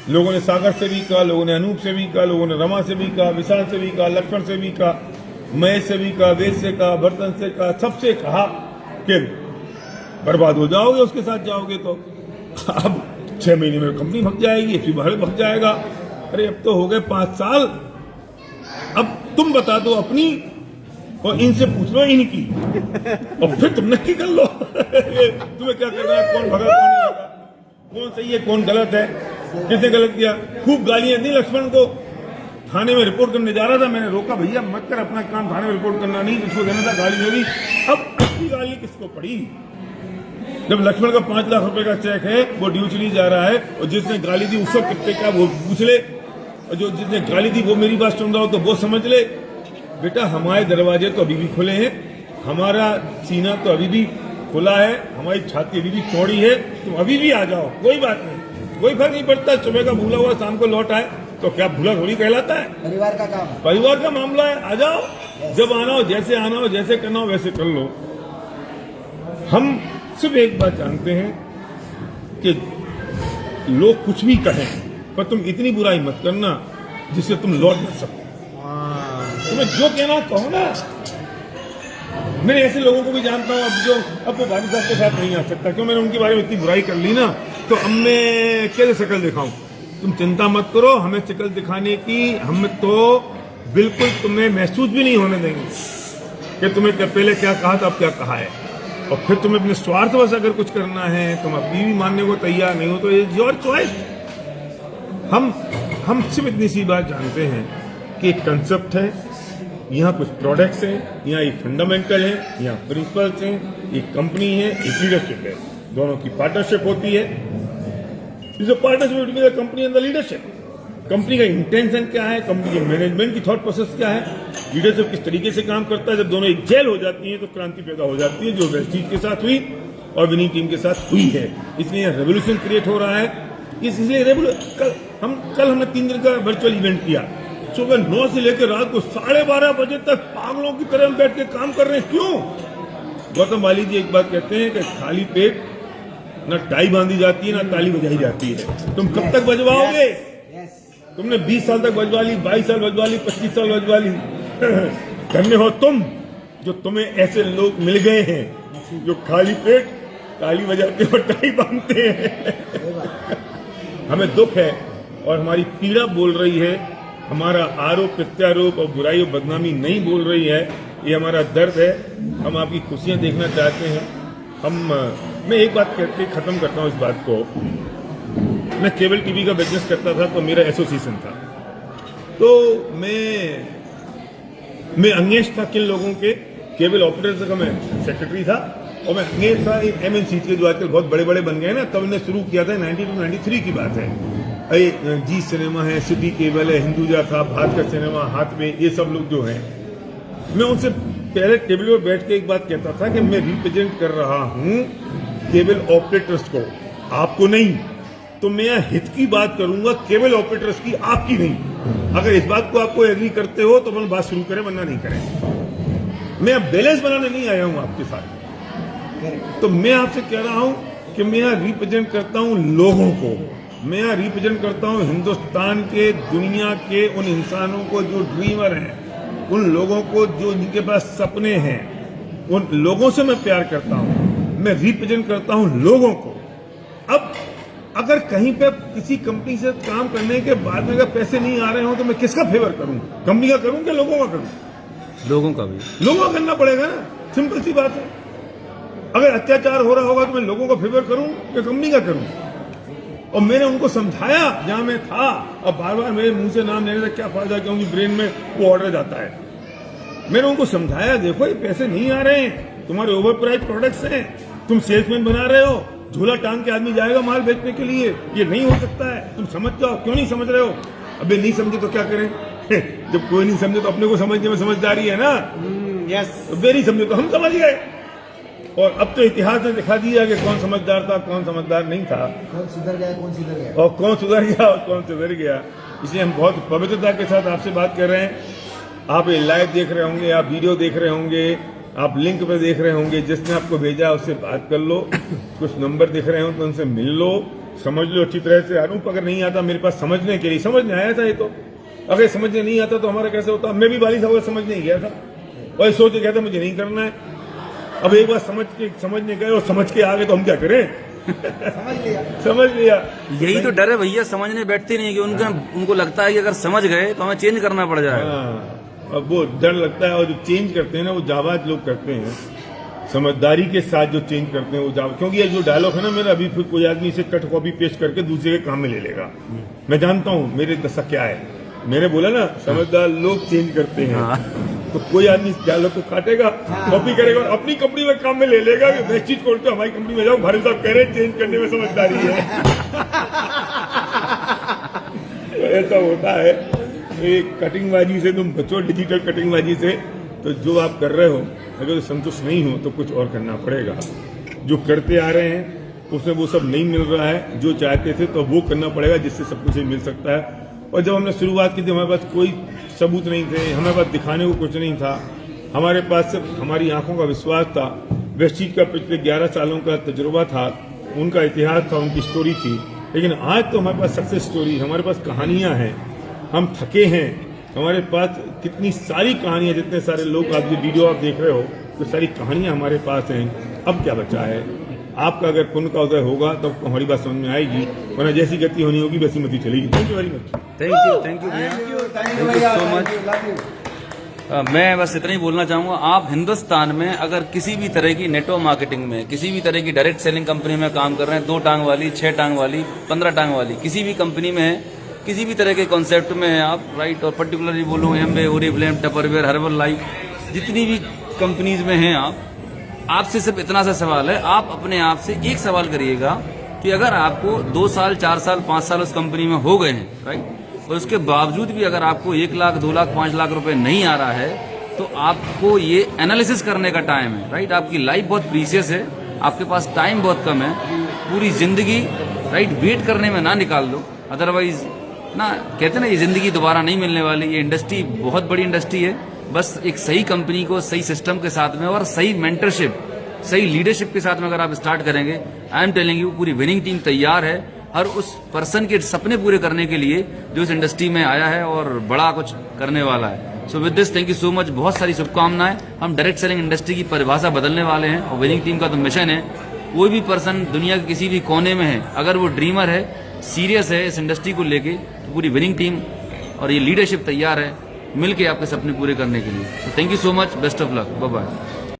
लोगों ने सागर से भी कहा, लोगों ने अनूप से भी कहा, लोगों ने रमा से भी कहा, विशाल से भी कहा, लक्ष्मण से भी कहा, महेश से भी कहा, वेद से कहा, बर्तन से कहा, सबसे कहा कि बर्बाद हो जाओगे, उसके साथ जाओगे तो अब 6 महीने में कंपनी भग जाएगी, एसपी भारत भग जाएगा। अरे अब तो हो गए 5 साल, अब तुम बता दो अपनी और इनसे पूछ लो इनकी, और फिर तुम नक्की कर लो तुम्हें क्या करना है, कौन भगा कौन नहीं भगा, कौन सही है कौन गलत है, किसने गलत किया। खूब गालियां दी लक्ष्मण को, थाने में रिपोर्ट करने जा रहा था, मैंने रोका, भैया मत कर अपना काम, थाने में रिपोर्ट करना नहीं, जिसको देना था गाली दे दी। अब असली गाली किसको पड़ी, जब लक्ष्मण का 5 लाख रुपए का चेक है, वो ड्यू चली जा रहा है, और जिसने गाली दी उसको कितने का वो पूछ ले, और जो जिसने गाली दी वो मेरी बात सुन रहा हो तो वो समझ ले। बेटा हमारे दरवाजे तो अभी भी खुले हैं, हमारा सीना तो अभी भी खुला है, हमारी छाती अभी भी चौड़ी है, तुम अभी भी आ जाओ, कोई बात नहीं, कोई फर्क नहीं पड़ता। सुबह का भूला हुआ शाम को लौट आए तो क्या भूला थोड़ी कहलाता है,
परिवार का काम है।
परिवार का मामला है, आ जाओ, जब आना हो, जैसे आना हो, जैसे करना हो वैसे कर लो। हम सिर्फ एक बात जानते हैं कि लोग कुछ भी कहें, पर तुम इतनी बुराई मत करना जिससे तुम लौट न सको। तुम्हें जो कहना कहो ना। मैं ऐसे लोगों को भी जानता हूं, अब जो अब वो भाभी साहब के साथ नहीं आ सकता, क्यों, मैंने उनके बारे में इतनी बुराई कर ली ना, तो अब मैं कैसे शक्ल दिखाऊं। तुम चिंता मत करो, हमें शक्ल दिखाने की, हम तो बिल्कुल तुम्हें महसूस भी नहीं होने देंगे कि तुम्हें पहले क्या कहा था अब क्या कहा है। और फिर तुम्हें अपने स्वार्थवश अगर कुछ करना है, तुम अभी भी मानने को तैयार नहीं हो तो इट्स योर चॉइस। हम सिर्फ इतनी सी बात जानते हैं कि एक कंसेप्ट है, यहाँ कुछ प्रोडक्ट्स हैं, यहाँ एक फंडामेंटल है, यहाँ प्रिंसिपल्स हैं, एक कंपनी है, एक लीडरशिप है, दोनों की पार्टनरशिप होती है। Is a partnership between the company and the leadership. Company का इंटेंशन क्या है, कंपनी के मैनेजमेंट की थॉट प्रोसेस क्या है, लीडरशिप किस तरीके से काम करता है। जब दोनों एक जेल हो जाती है तो क्रांति पैदा हो जाती है, जो वेस्टीज के साथ हुई और विनिंग टीम के साथ हुई है। इसलिए यहाँ रेवोल्यूशन क्रिएट हो रहा है। इसलिए कल हमने 3 दिन का वर्चुअल इवेंट किया, सुबह 9 से लेकर रात को 12:30 बजे तक पागलों की तरह बैठ के काम कर रहे हैं। क्यों? गौतम वाली जी एक बात कहते हैं कि खाली पेट न टाई बांधी जाती है ना ताली बजाई जाती है। तुम कब तक बजवाओगे? तुमने 20 साल तक बजवा ली, 22 साल बजवा ली, 25 साल बजवा ली धन्य हो तुम, जो तुम्हें ऐसे लोग मिल गए हैं जो खाली पेट ताली बजाते और टाई बांधते हैं। हमें दुख है और हमारी पीड़ा बोल रही है, हमारा आरोप प्रत्यारोप और बुराई और बदनामी नहीं बोल रही है, ये हमारा दर्द है। हम आपकी खुशियां देखना चाहते हैं। मैं एक बात करके खत्म करता हूं इस बात को। मैं केबल टीवी का बिजनेस करता था तो मेरा एसोसिएशन था, तो मैं अंगेज था किन लोगों के, केबल ऑपरेटर्स का मैं सेक्रेटरी था, और मैं अंगेज था एमएनसी के जो आजकल बहुत बड़े बड़े बन गए ना, तब मैंने शुरू किया था। 92-93 की बात है। जी सिनेमा है, सिटी केबल है, हिंदुजा था, भास्कर सिनेमा, हाथ में, ये सब लोग जो हैं, मैं उनसे पहले टेबल पर बैठ के एक बात कहता था कि मैं रिप्रेजेंट कर रहा हूं केबल ऑपरेटर्स को, आपको नहीं। तो मैं यहाँ हित की बात करूंगा, केबल ऑपरेटर्स की, आपकी नहीं। अगर इस बात को आपको एग्री करते हो तो अपन बात शुरू करें, वरना नहीं करें। मैं अब बैलेंस बनाने नहीं आया हूं आपके साथ। तो मैं आपसे कह रहा हूं कि मैं यहाँ रिप्रेजेंट करता हूं लोगों को, मैं यहाँ रिप्रेजेंट करता हूं हिंदुस्तान के, दुनिया के उन इंसानों को जो ड्रीमर हैं, उन लोगों को जो जिनके पास सपने हैं, उन लोगों से मैं प्यार करता हूं। मैं रिप्रेजेंट करता हूं लोगों को। अब अगर कहीं पे किसी कंपनी से काम करने के बाद में अगर पैसे नहीं आ रहे हो तो मैं किसका फेवर करूं? कंपनी का करूं कि लोगों का करूं?
लोगों का भी।
लोगों का करना पड़ेगा ना, सिंपल सी बात है। अगर अत्याचार हो रहा होगा तो मैं लोगों का फेवर करूं या कंपनी का करूं? और मैंने उनको समझाया जहां मैं था। अब बार बार मेरे मुंह से नाम लेने से क्या फायदा, क्योंकि ब्रेन में वो ऑर्डर जाता है। मैंने उनको समझाया, देखो ये पैसे नहीं आ रहे हैं, तुम्हारे ओवर प्राइस प्रोडक्ट्स हैं, तुम सेल्समैन बना रहे हो, झोला टांग के आदमी जाएगा माल बेचने के लिए, ये नहीं हो सकता है, तुम समझ जाओ। क्यों नहीं समझ रहे हो? अबे नहीं समझे तो क्या करें? जब कोई नहीं समझे तो अपने को समझने में समझदारी है ना।
यस
तो वे नहीं समझे तो हम समझ गए। और अब तो इतिहास ने दिखा दिया कि कौन समझदार था, कौन समझदार नहीं था,
कौन सुधर गया कौन सुधर गया।
और कौन सुधर गया और कौन सुधर गया। इसलिए हम बहुत पवित्रता के साथ आपसे बात कर रहे हैं। आप ये लाइव देख रहे होंगे, आप वीडियो देख रहे होंगे, आप लिंक पे देख रहे होंगे, जिसने आपको भेजा उससे बात कर लो। कुछ नंबर दिख रहे हो तो उनसे मिल लो, समझ लो अच्छी तरह से। अनूप अगर नहीं आता मेरे पास समझने के लिए, समझने आया था ये तो, अगर समझने नहीं आता तो हमारा कैसे होता? मैं भी बाली साहब समझ नहीं गया था और सोच के कहता मुझे नहीं करना है। अब एक बार समझने गए और समझ के आ गए तो हम क्या करें? समझ लिया।
यही तो डर है भैया, समझने बैठते नहीं कि उनको लगता है कि अगर समझ गए तो हमें चेंज करना पड़ जाएगा।
हाँ, अब वो डर लगता है। और जो चेंज करते हैं ना वो जाबाज लोग करते हैं, समझदारी के साथ जो चेंज करते हैं वो जाबाज। क्योंकि ये जो डायलॉग है ना मेरा, अभी फिर कोई आदमी इसे कट कॉपी पेस्ट करके दूसरे के काम में ले लेगा। मैं जानता हूँ मेरे दशा क्या है। मैंने बोला ना समझदार लोग चेंज करते हैं। तो कोई आदमी इस डायलॉग को काटेगा, कॉपी करेगा और अपनी कंपनी में काम में ले लेगा कि मैं चीज खोलते हमारी कंपनी में जाओ। भारी साहब कह रहे हैं चेंज करने में समझदारी है। ऐसा होता है। एक कटिंगबाजी से तुम बचो, डिजिटल कटिंगबाजी से। तो जो आप कर रहे हो अगर संतुष्ट नहीं हो तो कुछ और करना पड़ेगा। जो करते आ रहे हैं उसमें वो सब नहीं मिल रहा है जो चाहते थे, तो वो करना पड़ेगा जिससे सब कुछ मिल सकता है। और जब हमने शुरुआत की थी हमारे पास कोई सबूत नहीं थे, हमारे पास दिखाने को कुछ नहीं था। हमारे पास सिर्फ हमारी आंखों का विश्वास था, वेस्टचीज का पिछले 11 सालों का तजुर्बा था, उनका इतिहास था, उनकी स्टोरी थी। लेकिन आज तो हमारे पास सक्सेस स्टोरी, हमारे पास कहानियां हैं। हम थके हैं, हमारे पास कितनी सारी कहानियां, जितने सारे लोग आप जो वीडियो आप देख रहे हो तो सारी कहानियां हमारे पास हैं। अब क्या बचा है? आपका अगर पुण्य का उदय होगा तो आपको हमारी बात समझ में आएगी, वरना जैसी गति होनी होगी वैसी मती चलेगी। Thank you very much.
Thank you भैया, थैंक यू सो मच। मैं बस इतना ही बोलना चाहूंगा, आप हिंदुस्तान में अगर किसी भी तरह की नेटवर्क मार्केटिंग में, किसी भी तरह की डायरेक्ट सेलिंग कंपनी में काम कर रहे हैं, 2 टांग वाली, 6 टांग वाली, 15 टांग वाली, किसी भी कंपनी में है, किसी भी तरह के कॉन्सेप्ट में है आप, राइट। और पर्टिकुलरली बोलूँ Amway, Oriflame, Tupperware, herbal life, जितनी भी कंपनीज में हैं आपसे सिर्फ इतना सा सवाल है, आप अपने आप से एक सवाल करिएगा कि अगर आपको 2 साल, 4 साल, 5 साल उस कंपनी में हो गए हैं, राइट, और उसके बावजूद भी अगर आपको 1 लाख, 2 लाख, 5 लाख रुपए नहीं आ रहा है, तो आपको ये एनालिसिस करने का टाइम है, राइट। आपकी लाइफ बहुत प्रीशियस है, आपके पास टाइम बहुत कम है, पूरी जिंदगी, राइट, वेट करने में ना निकाल दो। अदरवाइज ना, कहते ना ये जिंदगी दोबारा नहीं मिलने वाली। ये इंडस्ट्री बहुत बड़ी इंडस्ट्री है, बस एक सही कंपनी को सही सिस्टम के साथ में और सही मेंटरशिप, सही लीडरशिप के साथ में अगर आप स्टार्ट करेंगे, आई एम टेलिंग यू, पूरी विनिंग टीम तैयार है हर उस पर्सन के सपने पूरे करने के लिए जो इस इंडस्ट्री में आया है और बड़ा कुछ करने वाला है। So with this, thank you so much, बहुत सारी शुभकामनाएं। हम डायरेक्ट सेलिंग इंडस्ट्री की परिभाषा बदलने वाले हैं और विनिंग टीम का तो मिशन है, कोई भी पर्सन दुनिया के किसी भी कोने में है, अगर वो ड्रीमर है, सीरियस है इस इंडस्ट्री को लेके, तो पूरी विनिंग टीम और ये लीडरशिप तैयार है मिलके आपके सपने पूरे करने के लिए। So thank you so much, best of luck, bye bye.